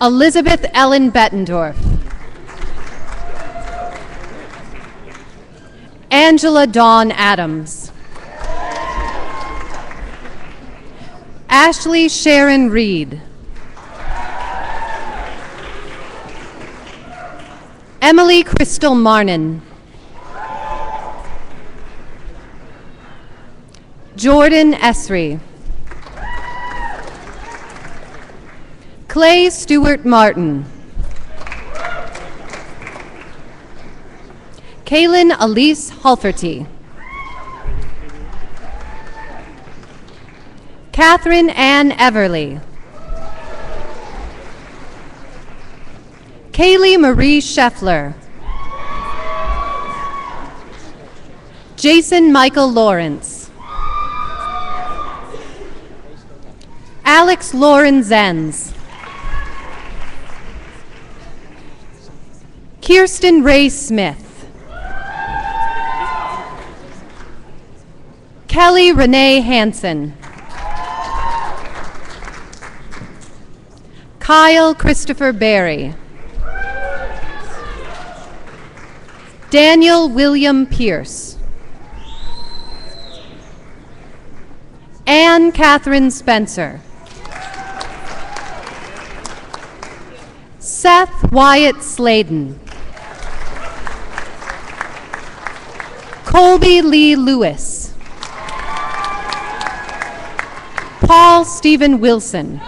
Elizabeth Ellen Bettendorf. Angela Dawn Adams. Ashley Sharon Reed. Emily Crystal Marnin. Jordan Esri. Clay Stewart Martin. Kaylin Elise Halferty. Catherine Ann Everly. Kaylee Marie Scheffler. Jason Michael Lawrence. Alex Lauren Zenz. Kirsten Ray Smith. Kelly Renee Hansen. Kyle Christopher Berry. Daniel William Pierce. Anne Catherine Spencer. Seth Wyatt Sladen. Colby Lee Lewis. Paul Stephen Wilson.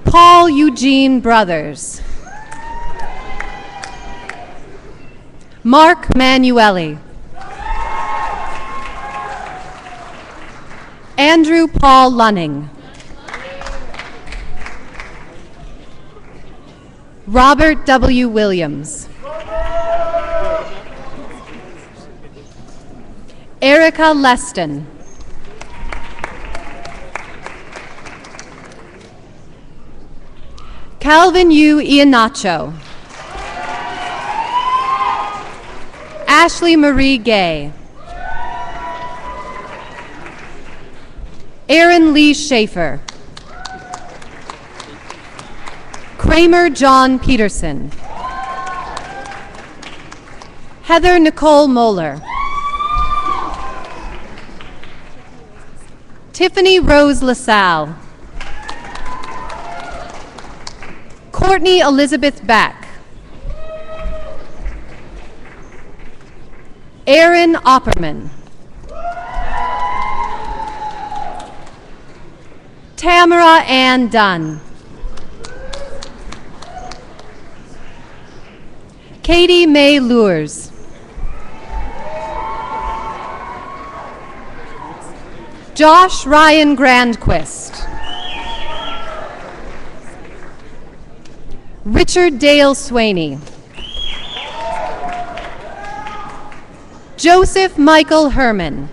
Paul Eugene Brothers. Mark Manueli. Andrew Paul Lunning. Robert W. Williams. Erica Leston. Calvin U. Iannacho. Ashley Marie Gay. Aaron Lee Schaefer. Kramer John Peterson. Heather Nicole Moeller. Tiffany Rose LaSalle. Courtney Elizabeth Back. Aaron Opperman. Tamara Ann Dunn. Katie Mae Lures. Josh Ryan Grandquist. Richard Dale Swaney. Joseph Michael Herman.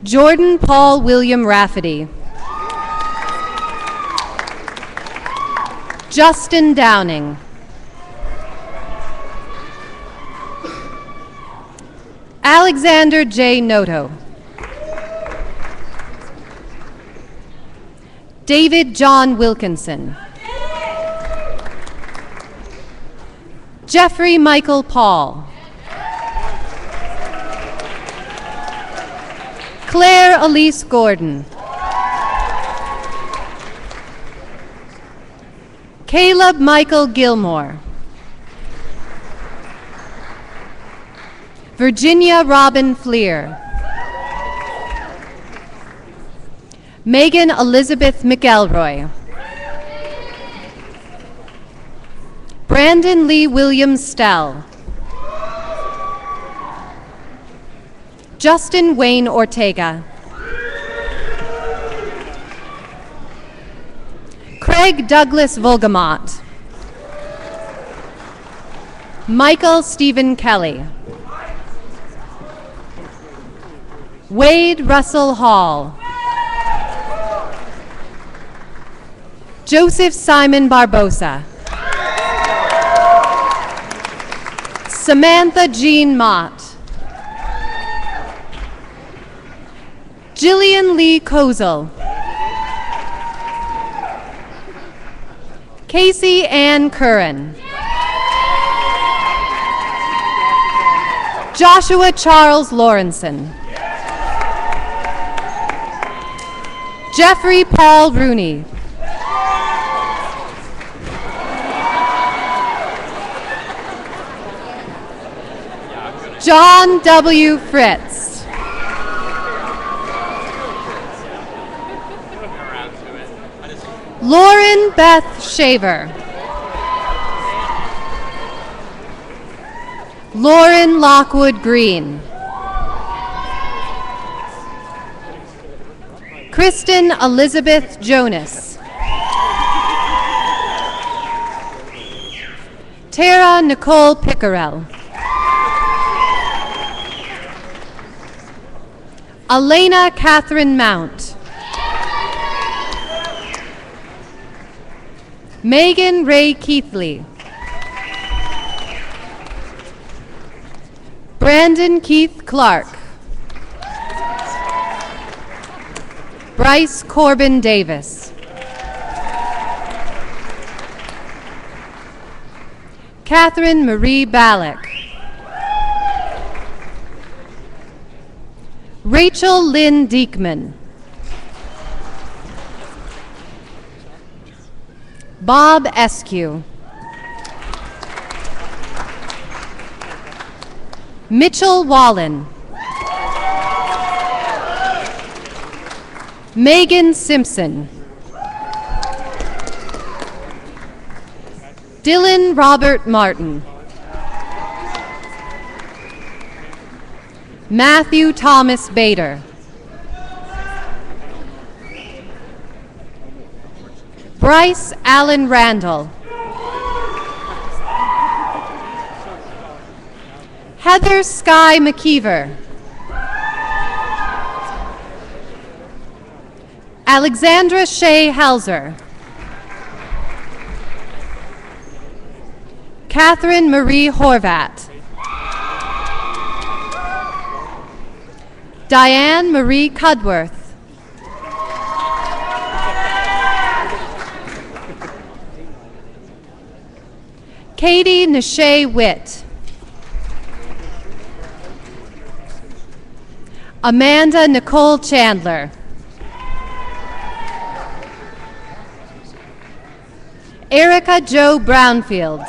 Jordan Paul William Rafferty. Justin Downing. Alexander J. Noto. David John Wilkinson. Jeffrey Michael Paul. Claire Elise Gordon. Caleb Michael Gilmore. Virginia Robin Fleer. Megan Elizabeth McElroy. Brandon Lee Williams Stell. Justin Wayne Ortega. Craig Douglas Volgamont. Michael Stephen Kelly. Wade Russell Hall. Joseph Simon Barbosa. Samantha Jean Mott. Jillian Lee Kozel. Casey Ann Curran. Joshua Charles Lawrenson. Jeffrey Paul Rooney. John W. Fritz. Lauren Beth Shaver. Lauren Lockwood Green. Kristen Elizabeth Jonas. Tara Nicole Pickerel. Elena Catherine Mount. Megan Ray Keithley. Brandon Keith Clark. Bryce Corbin Davis. Catherine Marie Ballack. Rachel Lynn Diekman. Bob Eskew. Mitchell Wallen. Megan Simpson. Dylan Robert Martin. Matthew Thomas Bader. Bryce Allen Randall. Heather Sky McKeever. Alexandra Shea Helzer. Catherine Marie Horvat. Diane Marie Cudworth. Katie Nashay Witt. Amanda Nicole Chandler. Erica Jo Brownfield.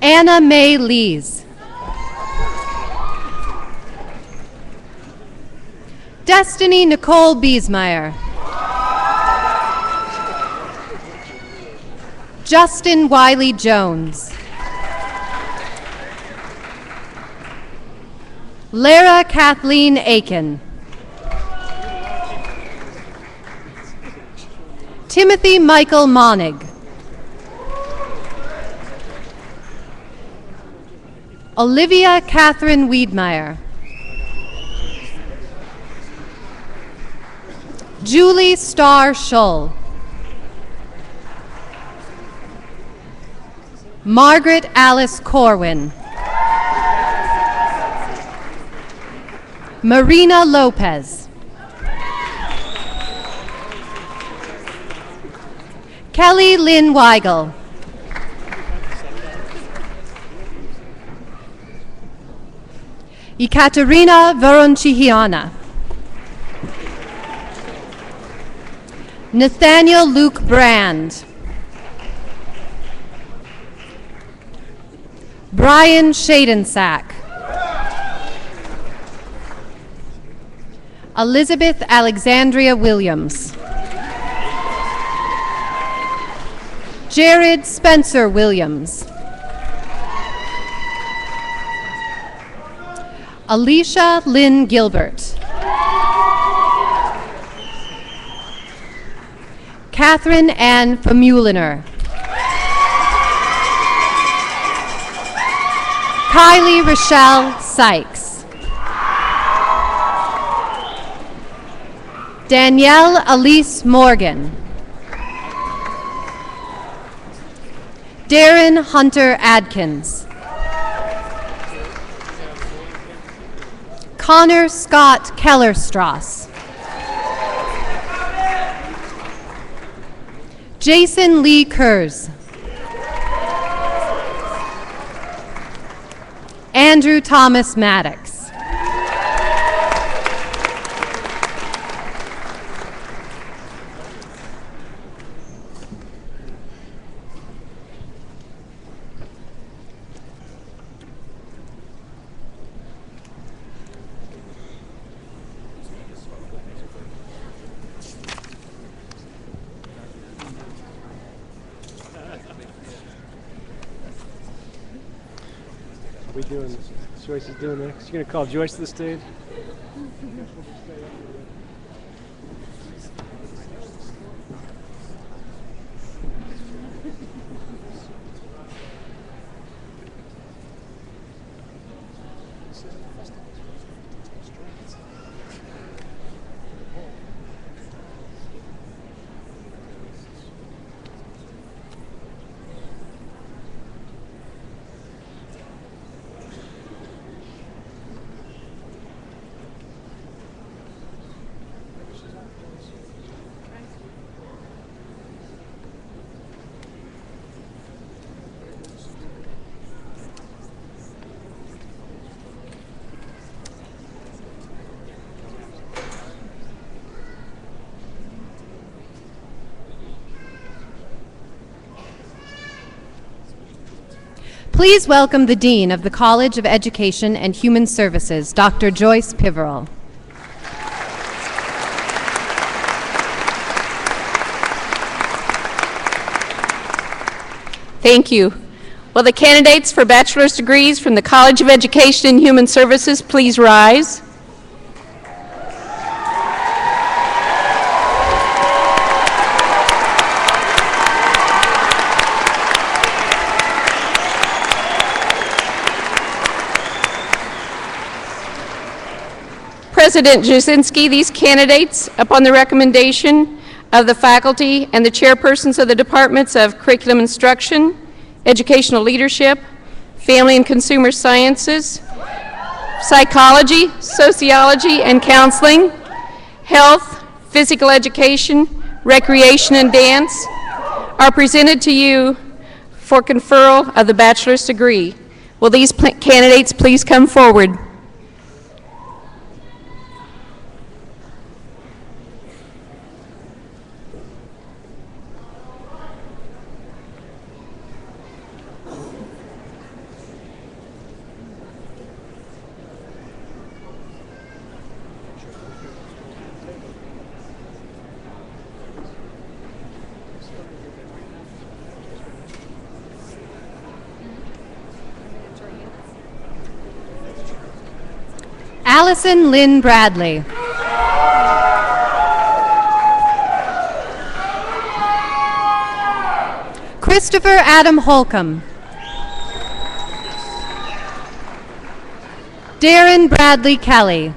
Anna Mae Lees. Destiny Nicole Biesmeyer. Justin Wiley Jones. Lara Kathleen Aiken. Timothy Michael Monig. Olivia Catherine Wiedmeyer. Julie Starr Schull. Margaret Alice Corwin. Marina Lopez. Kelly Lynn Weigel. Ekaterina Voronchihiana. Nathaniel Luke Brand. Brian Shadensack. Elizabeth Alexandria Williams. Jared Spencer Williams. Alicia Lynn Gilbert. Catherine Ann Famuliner. Kylie Rochelle Sykes. Danielle Elise Morgan. Darren Hunter Adkins. Connor Scott Kellerstrass. Jason Lee Kurz. Andrew Thomas Maddox.
We doing? Joyce is doing next. You're gonna call Joyce to the stage?
Please welcome the Dean of the College of Education and Human Services, Dr. Joyce Piverall.
Thank you. Will the candidates for bachelor's degrees from the College of Education and Human Services please rise? President Jasinski, these candidates, upon the recommendation of the faculty and the chairpersons of the departments of curriculum instruction, educational leadership, family and consumer sciences, psychology, sociology and counseling, health, physical education, recreation and dance, are presented to you for conferral of the bachelor's degree. Will these candidates please come forward?
Allison Lynn Bradley. Christopher Adam Holcomb. Darren Bradley Kelly.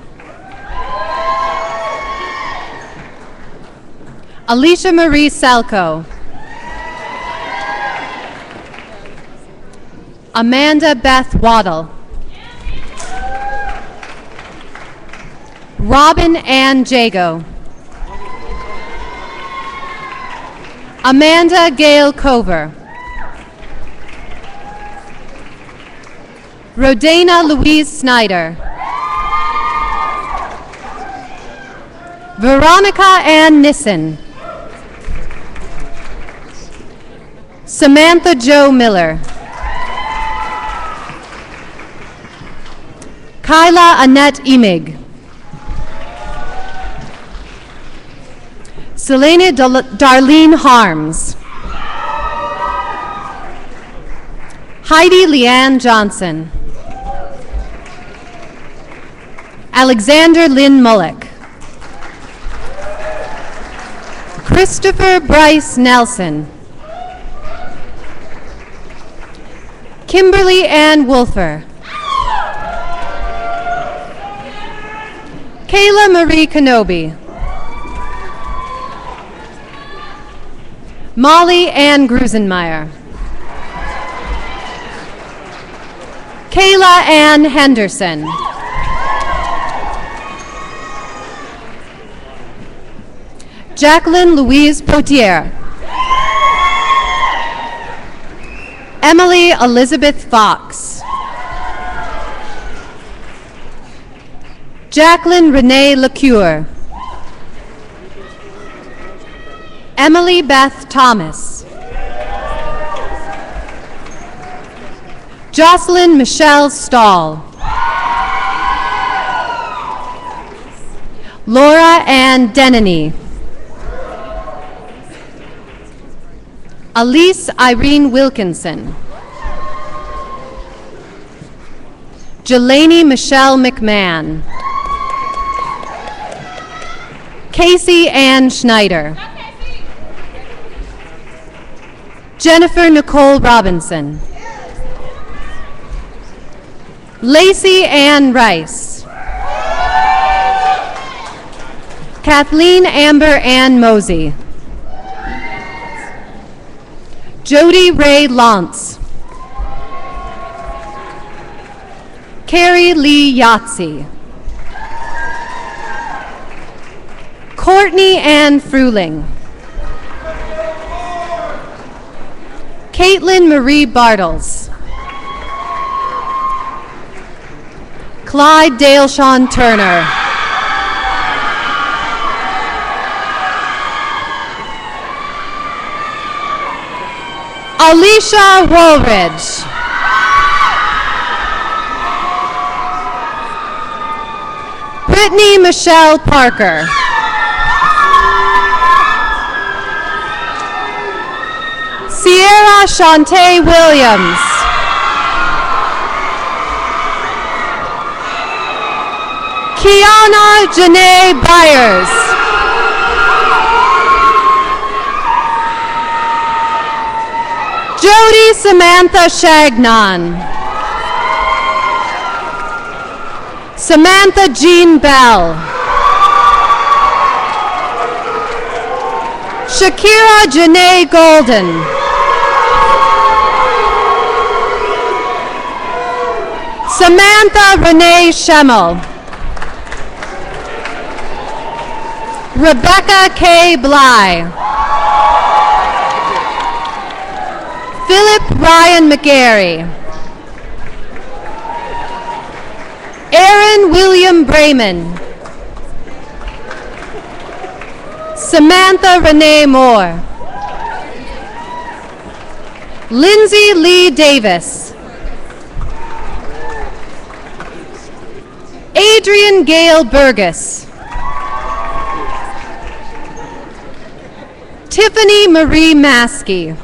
Alicia Marie Selko. Amanda Beth Waddle. Robin Ann Jago. Amanda Gail Cover. Rodana Louise Snyder. Veronica Ann Nissen. Samantha Jo Miller. Kyla Annette Imig. Selena Darlene Harms. Heidi Leanne Johnson. Alexander Lynn Mullick. Christopher Bryce Nelson. Kimberly Ann Wolfer. Kayla Marie Kenobi. Molly Ann Grusenmeyer. Kayla Ann Henderson. Jacqueline Louise Potier. Emily Elizabeth Fox. Jacqueline Renee LeCure. Emily Beth Thomas. Jocelyn Michelle Stahl. Laura Ann Denany. Elise Irene Wilkinson. Jelani Michelle McMahon. Casey Ann Schneider. Jennifer Nicole Robinson. Lacey Ann Rice. Kathleen Amber Ann Mosey. Jody Ray Lantz. Carrie Lee Yahtzee. Courtney Ann Fruling. Caitlin Marie Bartles. Clyde Daleshawn Turner. Alicia Woolridge. Brittany Michelle Parker. Sierra Shantae Williams. Kiana Janae Byers. Jody Samantha Shagnon. Samantha Jean Bell. Shakira Janae Golden. Samantha Renee Schemmel. Rebecca K. Bly. Philip Ryan McGarry. Aaron William Brayman. Samantha Renee Moore. Lindsay Lee Davis. Adrian Gale Burgess. Tiffany Marie Maskey.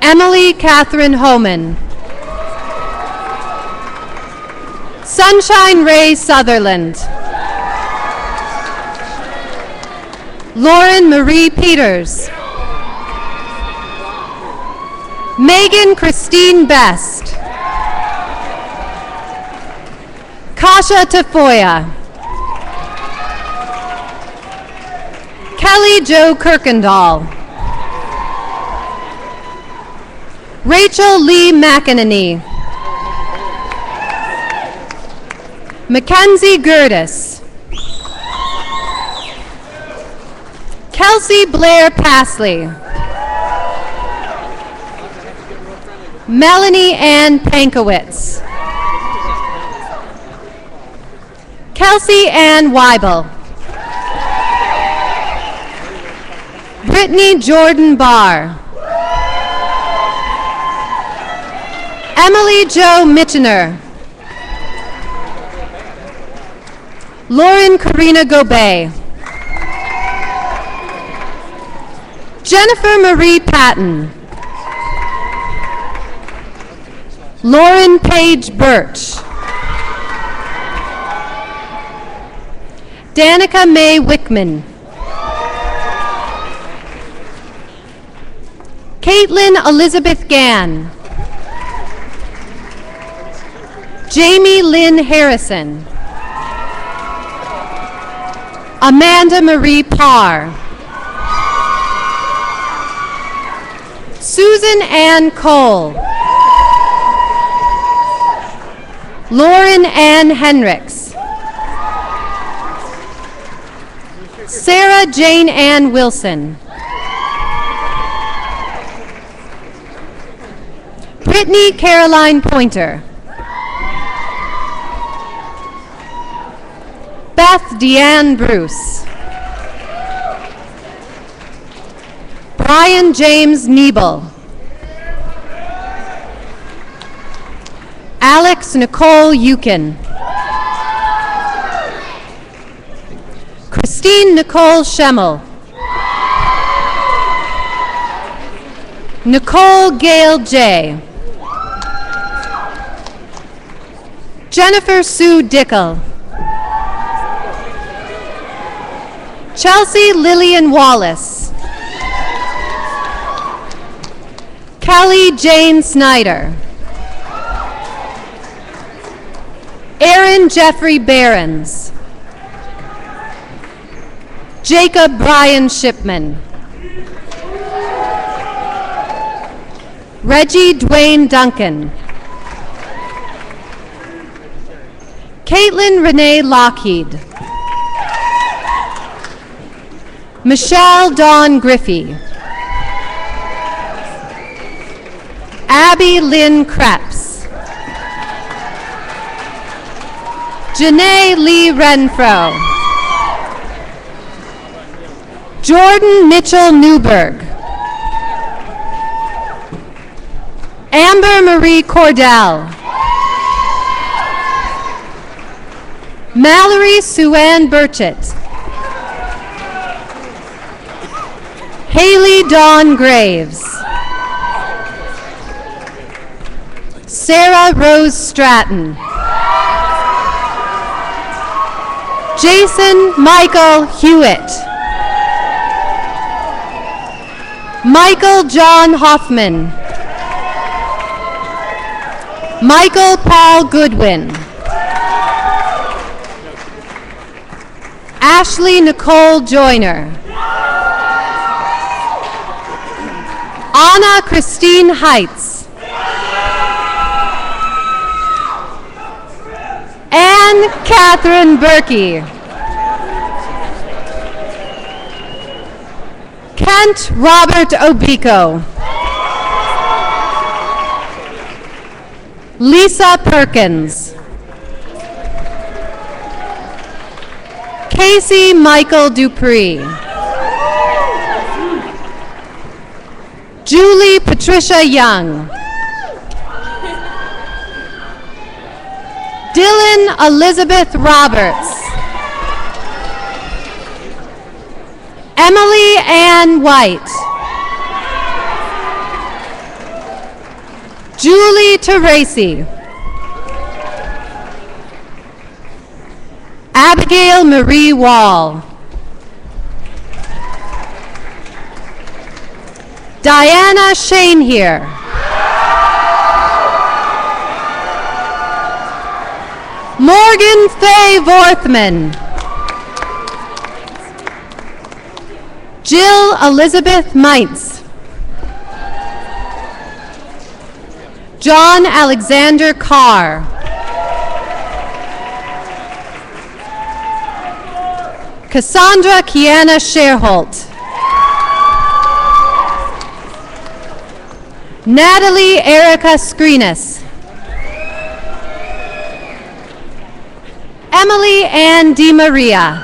Emily Catherine Homan. Sunshine Ray Sutherland. Lauren Marie Peters. Megan Christine Best. Kasha Tafoya. Kelly Jo Kirkendall. Rachel Lee McEnany. Mackenzie Gertis. Kelsey Blair Pasley. Melanie Ann Pankowitz. Kelsey Ann Weibel. Brittany Jordan Barr. Emily Jo Mitchener. Lauren Karina Gobey. Jennifer Marie Patton. Lauren Page Birch. Danica Mae Wickman. Caitlin Elizabeth Gann. Jamie Lynn Harrison. Amanda Marie Parr. Susan Ann Cole. Lauren Ann Henricks. Sarah Jane Ann Wilson. Brittany Caroline Pointer. Beth Deanne Bruce. Brian James Niebel. Alex Nicole Eukin. Christine Nicole Schemmel. Nicole Gail J. Jennifer Sue Dickel. Chelsea Lillian Wallace. Kelly Jane Snyder. Aaron Jeffrey Behrens. Jacob Brian Shipman. Reggie Dwayne Duncan. Caitlin Renee Lockheed. Michelle Dawn Griffey. Abby Lynn Krebs. Janae Lee Renfro. Jordan Mitchell Newberg. Amber Marie Cordell. Mallory Sue-Ann Burchett. Haley Dawn Graves. Sarah Rose Stratton. Jason Michael Hewitt. Michael John Hoffman. Michael Paul Goodwin. Ashley Nicole Joyner. Anna Christine Heitz. Anne Catherine Berkey. Kent Robert Obiko. Lisa Perkins. Casey Michael Dupree. Julie Patricia Young. Dylan Elizabeth Roberts. Emily Ann White. Julie Teresi. Abigail Marie Wall. Diana Shane here. Morgan Faye Vorthman. Jill Elizabeth Meintz. John Alexander Carr. Cassandra Kiana Sherholt. Natalie Erica Screenis. Emily Ann DiMaria.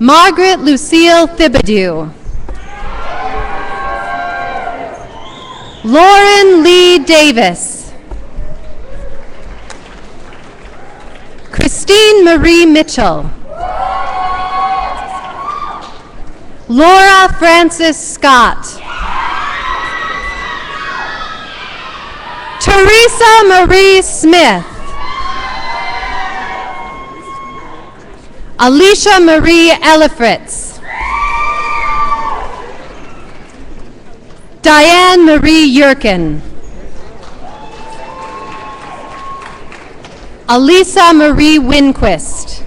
Margaret Lucille Thibodeau. Lauren Lee Davis. Christine Marie Mitchell. Laura Frances Scott. Teresa Marie Smith. Alicia Marie Ellifritz. Diane Marie Yerkin. Elisa Marie Winquist.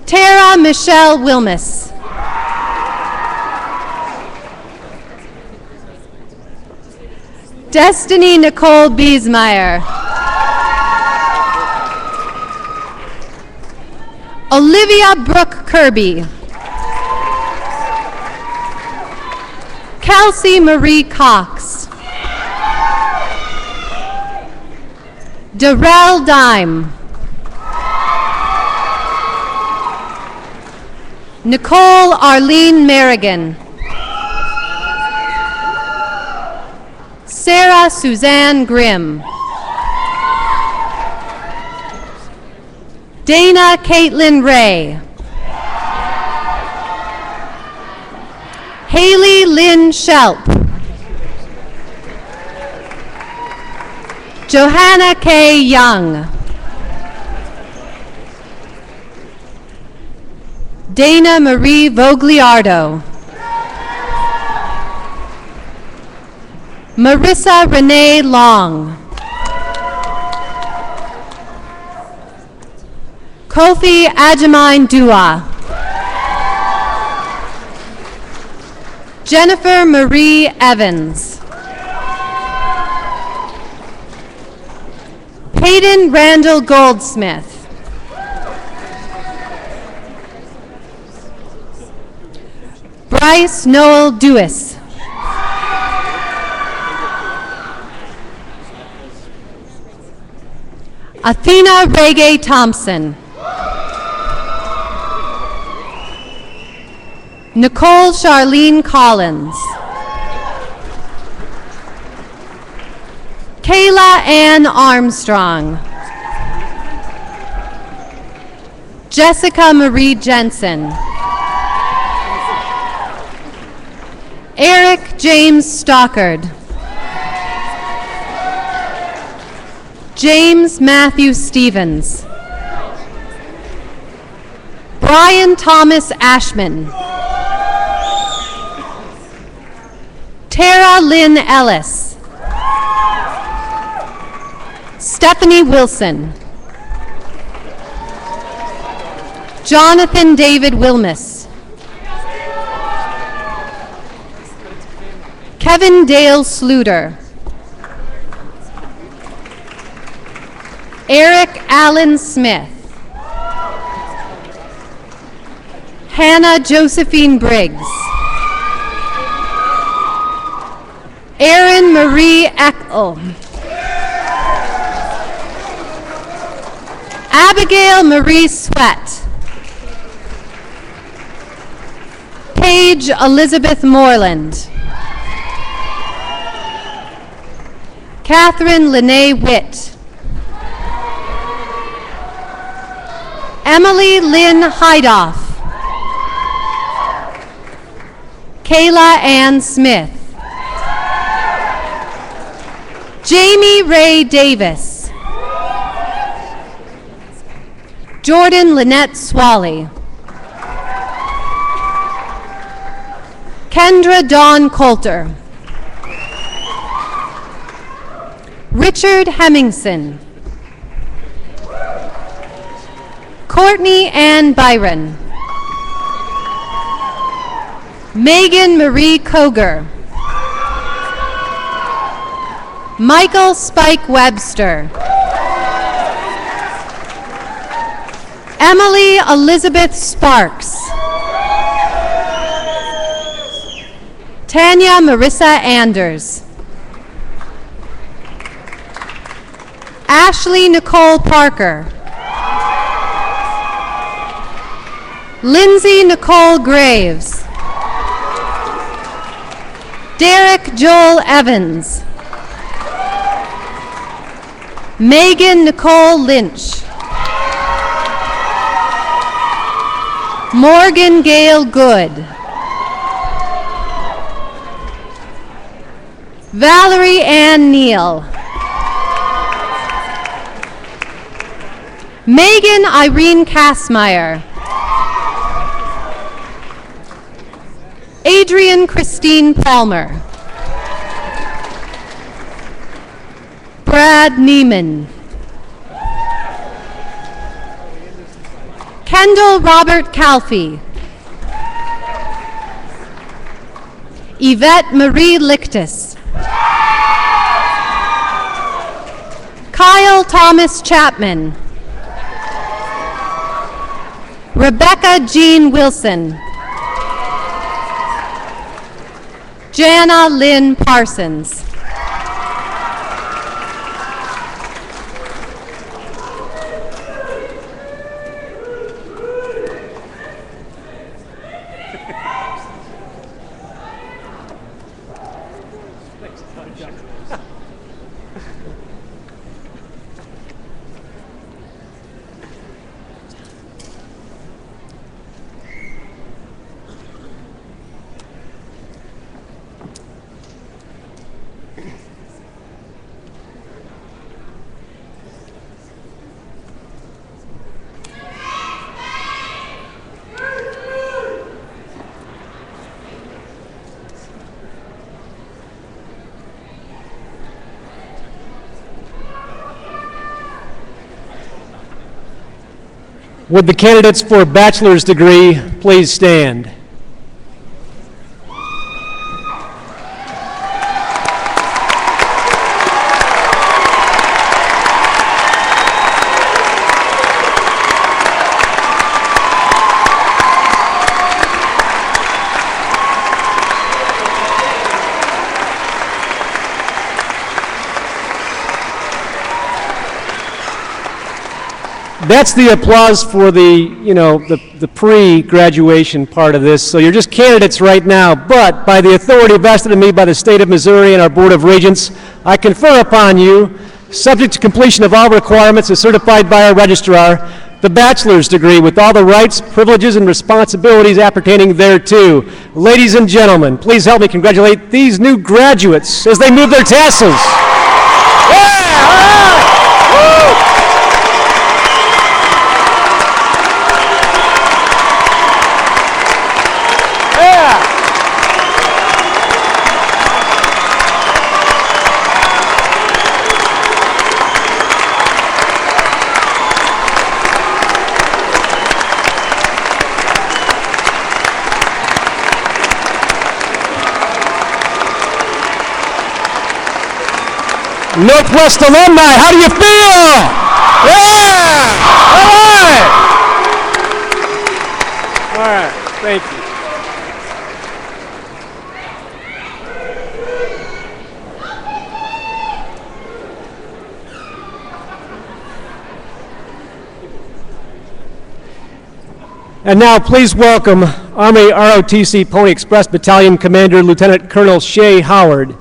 Tara Michelle Wilmus. Destiny Nicole Biesmeyer. Olivia Brooke Kirby. Kelsey Marie Cox. Darrell Dime. Nicole Arlene Merrigan. Sarah Suzanne Grimm. Dana Caitlin Ray. Haley Lynn Shelp. Johanna K. Young. Dana Marie Vogliardo. Marissa Renee Long. Kofi Ajamine Dua. Jennifer Marie Evans. Peyton Randall Goldsmith. Bryce Noel Dewis. Athena Reggae Thompson. Nicole Charlene Collins. Kayla Ann Armstrong. Jessica Marie Jensen. Eric James Stockard. James Matthew Stevens. Brian Thomas Ashman. Tara Lynn Ellis. Stephanie Wilson. Jonathan David Wilmus. Kevin Dale Sluter. Eric Allen Smith. Hannah Josephine Briggs. Erin Marie Eckel. Abigail Marie Sweat. Paige Elizabeth Moreland. Catherine Lene Witt. Emily Lynn Heidoff. Kayla Ann Smith. Jamie Ray Davis. Jordan Lynette Swally. Kendra Dawn Coulter. Richard Hemmingson. Courtney Ann Byron. Megan Marie Koger. Michael Spike Webster. Emily Elizabeth Sparks. Tanya Marissa Anders. Ashley Nicole Parker. Lindsay Nicole Graves. Derek Joel Evans. Megan Nicole Lynch. Morgan Gale Good. Valerie Ann Neal. Megan Irene Kassmeyer. Adrian Christine Palmer. Brad Neiman. Kendall Robert Calfee. Yvette Marie Lichtis. Kyle Thomas Chapman. Rebecca Jean Wilson. Jana Lynn Parsons.
Would the candidates for bachelor's degree please stand? That's the applause for the pre-graduation part of this. So you're just candidates right now, but by the authority vested in me by the state of Missouri and our Board of Regents, I confer upon you, subject to completion of all requirements as certified by our registrar, the bachelor's degree with all the rights, privileges, and responsibilities appertaining thereto. Ladies and gentlemen, please help me congratulate these new graduates as they move their tassels. Yeah! All right! Woo! Northwest alumni, how do you feel? Yeah! All right, thank you. And now please welcome Army ROTC Pony Express Battalion Commander Lieutenant Colonel Shay Howard,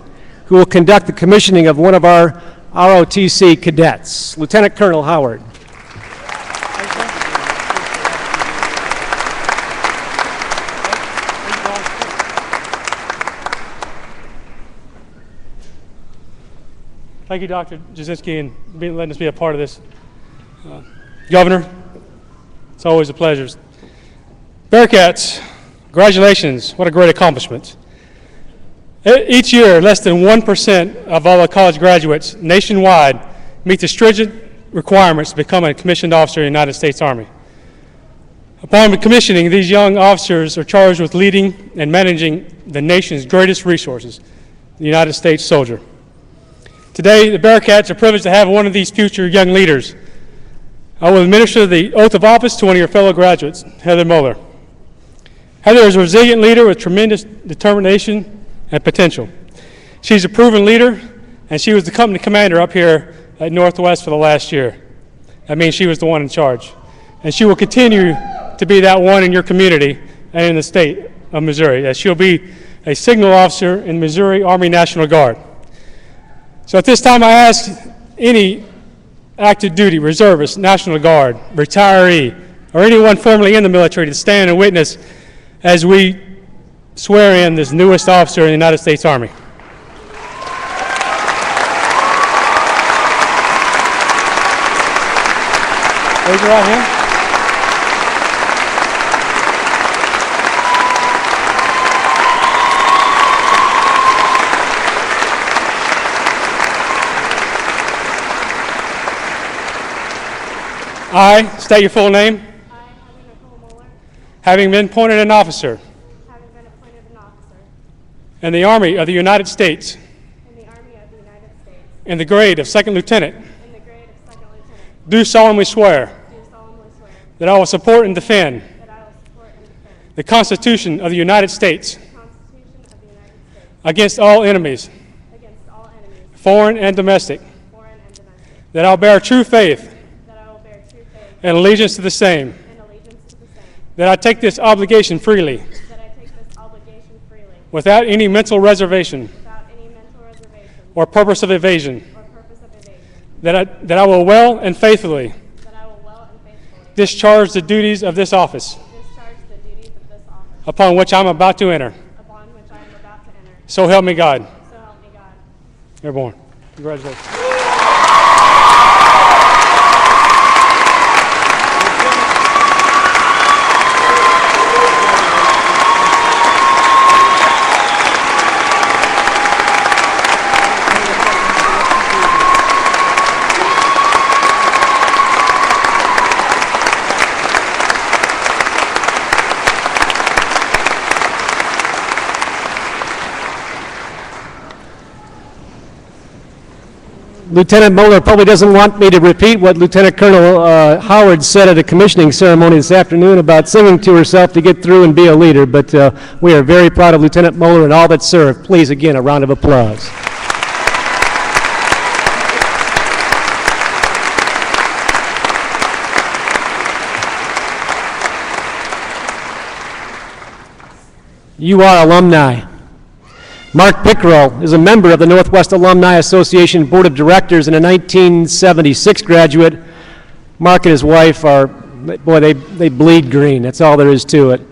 who will conduct the commissioning of one of our ROTC cadets. Lieutenant Colonel Howard.
Thank you, Dr. Jasinski, and letting us be a part of this. Governor, it's always a pleasure. Bearcats, congratulations. What a great accomplishment. Each year, less than 1% of all the college graduates nationwide meet the stringent requirements to become a commissioned officer in the United States Army. Upon commissioning, these young officers are charged with leading and managing the nation's greatest resources, the United States soldier. Today, the Bearcats are privileged to have one of these future young leaders. I will administer the oath of office to one of your fellow graduates, Heather Moeller. Heather is a resilient leader with tremendous determination and potential. She's a proven leader, and she was the company commander up here at Northwest for the last year. That means she was the one in charge. And she will continue to be that one in your community and in the state of Missouri, as she'll be a signal officer in Missouri Army National Guard. So at this time, I ask any active duty, reservist, National Guard, retiree, or anyone formerly in the military to stand and witness as we swear in this newest officer in the United States Army. Raise your right hand. I state your full name. Having been appointed an officer. In the Army of the United States. In the grade of Second Lieutenant. Do solemnly swear. That I will support and defend. The Constitution of the United States. Against all enemies. Foreign and domestic. That I will bear true faith. And allegiance to the same. That I take this obligation freely. Without any mental reservation. Or purpose of evasion. That I will well and faithfully. Discharge the duties of this office. Upon which I am about to enter. So help me God. Airborne. Congratulations.
Lieutenant Moeller probably doesn't want me to repeat what Lieutenant Colonel Howard said at a commissioning ceremony this afternoon about singing to herself to get through and be a leader, but we are very proud of Lieutenant Moeller and all that served. Please, again, a round of applause. You are alumni. Mark Pickrell is a member of the Northwest Alumni Association Board of Directors and a 1976 graduate. Mark and his wife are, boy, they bleed green. That's all there is to it.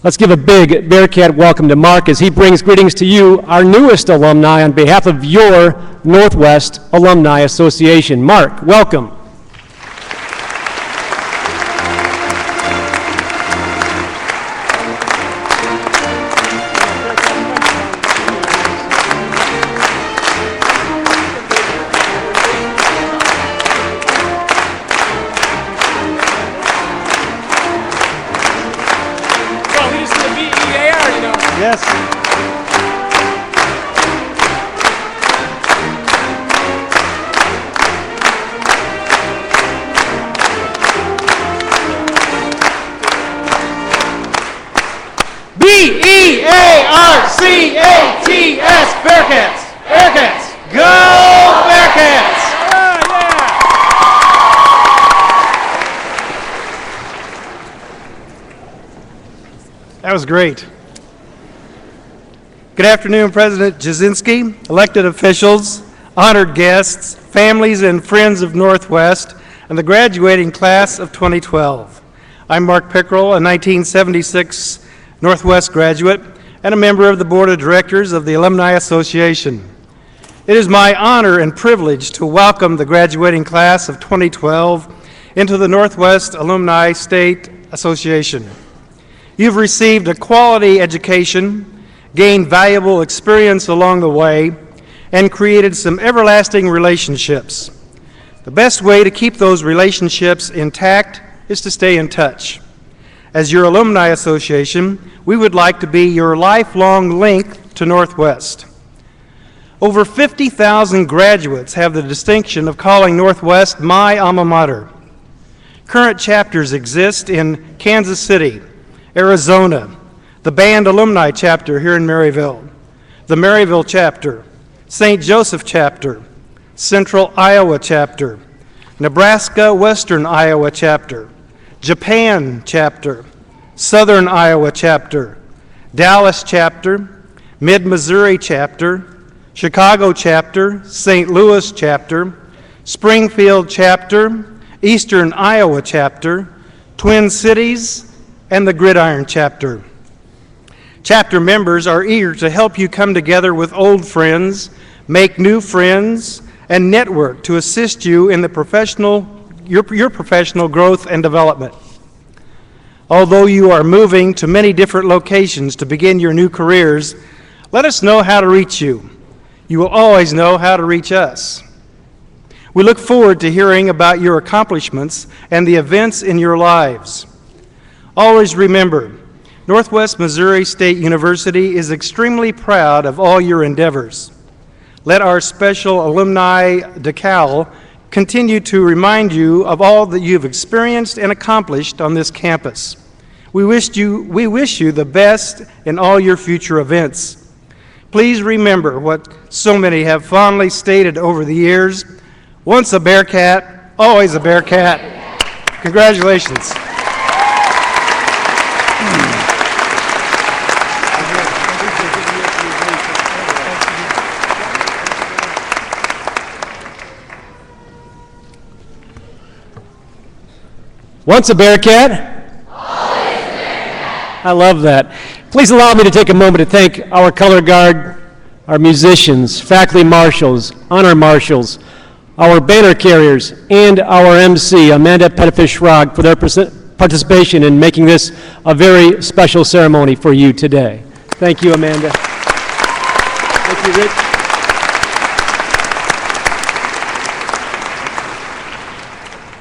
Let's give a big Bearcat welcome to Mark as he brings greetings to you, our newest alumni, on behalf of your Northwest Alumni Association. Mark, welcome.
Yes.
B-E-A-R-C-A-T-S, Bearcats. Bearcats. Go Bearcats.
That was great. Good afternoon, President Jasinski, elected officials, honored guests, families and friends of Northwest, and the graduating class of 2012. I'm Mark Pickrell, a 1976 Northwest graduate and a member of the Board of Directors of the Alumni Association. It is my honor and privilege to welcome the graduating class of 2012 into the Northwest Alumni State Association. You've received a quality education, gained valuable experience along the way, and created some everlasting relationships. The best way to keep those relationships intact is to stay in touch. As your alumni association, we would like to be your lifelong link to Northwest. Over 50,000 graduates have the distinction of calling Northwest my alma mater. Current chapters exist in Kansas City, Arizona, the band alumni chapter here in Maryville, the Maryville chapter, St. Joseph chapter, Central Iowa chapter, Nebraska Western Iowa chapter, Japan chapter, Southern Iowa chapter, Dallas chapter, Mid-Missouri chapter, Chicago chapter, St. Louis chapter, Springfield chapter, Eastern Iowa chapter, Twin Cities, and the Gridiron chapter. Chapter members are eager to help you come together with old friends, make new friends, and network to assist you in your professional growth and development. Although you are moving to many different locations to begin your new careers, let us know how to reach you. You will always know how to reach us. We look forward to hearing about your accomplishments and the events in your lives. Always remember, Northwest Missouri State University is extremely proud of all your endeavors. Let our special alumni decal continue to remind you of all that you've experienced and accomplished on this campus. We wish you the best in all your future events. Please remember what so many have fondly stated over the years: once a Bearcat, always a Bearcat. Congratulations.
Once a Bearcat? Always a Bearcat. I love that. Please allow me to take a moment to thank our color guard, our musicians, faculty marshals, honor marshals, our banner carriers, and our MC, Amanda Pettifish-Rogg, for their participation in making this a very special ceremony for you today. Thank you, Amanda. Thank you, Rich.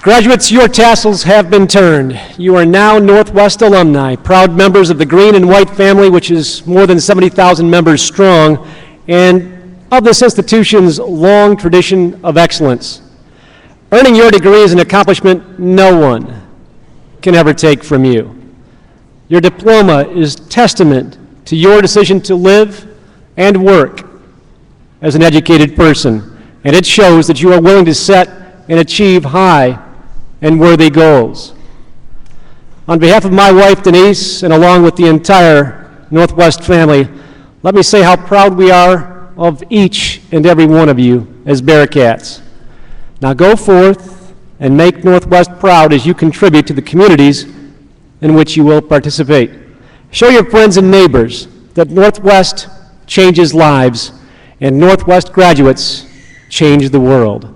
Graduates, your tassels have been turned. You are now Northwest alumni, proud members of the Green and White family, which is more than 70,000 members strong, and of this institution's long tradition of excellence. Earning your degree is an accomplishment no one can ever take from you. Your diploma is testament to your decision to live and work as an educated person, and it shows that you are willing to set and achieve high and worthy goals. On behalf of my wife, Denise, and along with the entire Northwest family, let me say how proud we are of each and every one of you as Bearcats. Now go forth and make Northwest proud as you contribute to the communities in which you will participate. Show your friends and neighbors that Northwest changes lives and Northwest graduates change the world.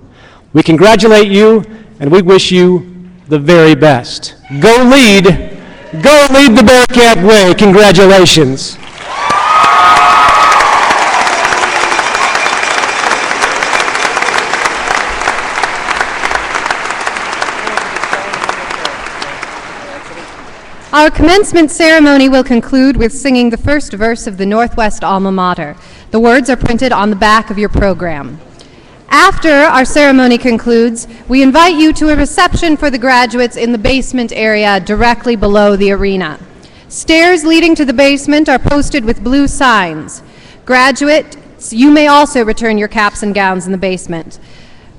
We congratulate you and we wish you the very best. Go lead the Bearcat way. Congratulations.
Our commencement ceremony will conclude with singing the first verse of the Northwest Alma Mater. The words are printed on the back of your program. After our ceremony concludes, we invite you to a reception for the graduates in the basement area directly below the arena. Stairs leading to the basement are posted with blue signs. Graduates, you may also return your caps and gowns in the basement.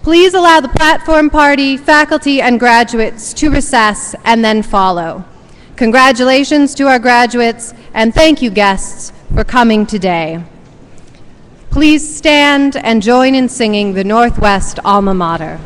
Please allow the platform party, faculty, and graduates to recess and then follow. Congratulations to our graduates, and thank you, guests, for coming today. Please stand and join in singing the Northwest Alma Mater.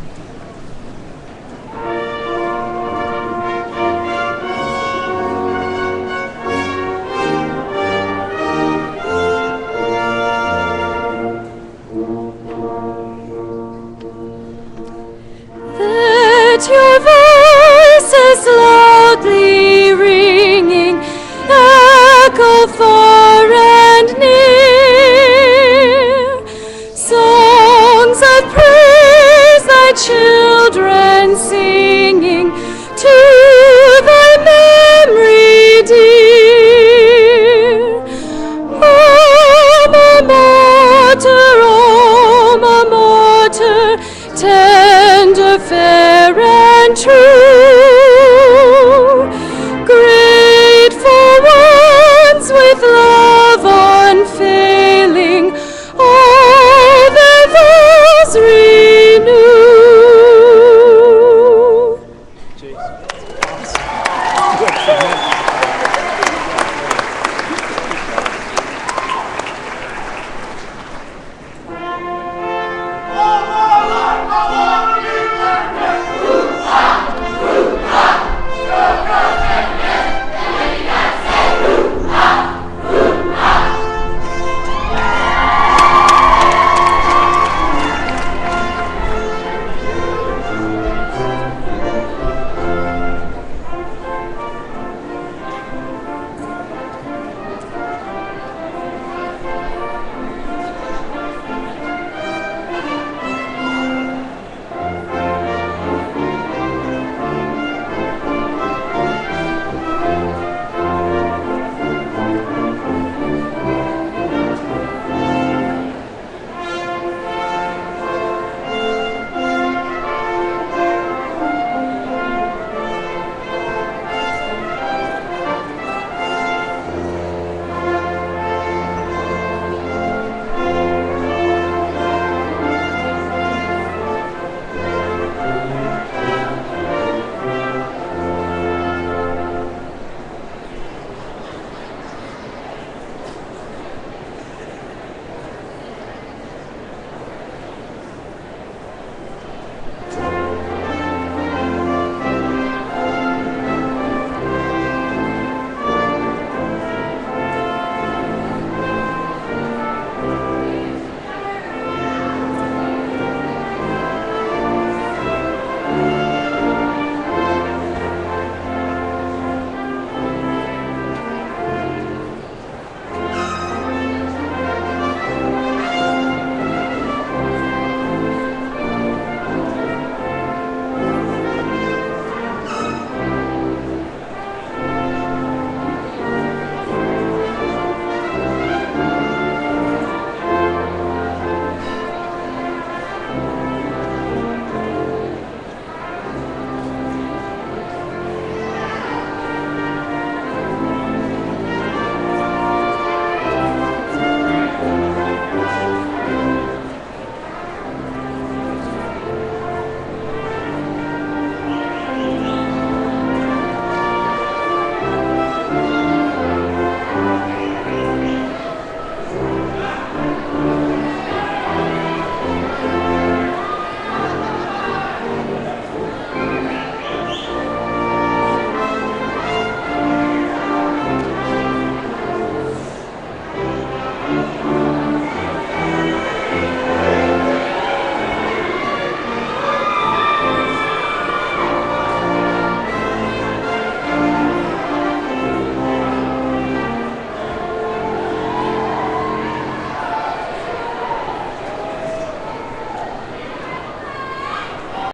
true.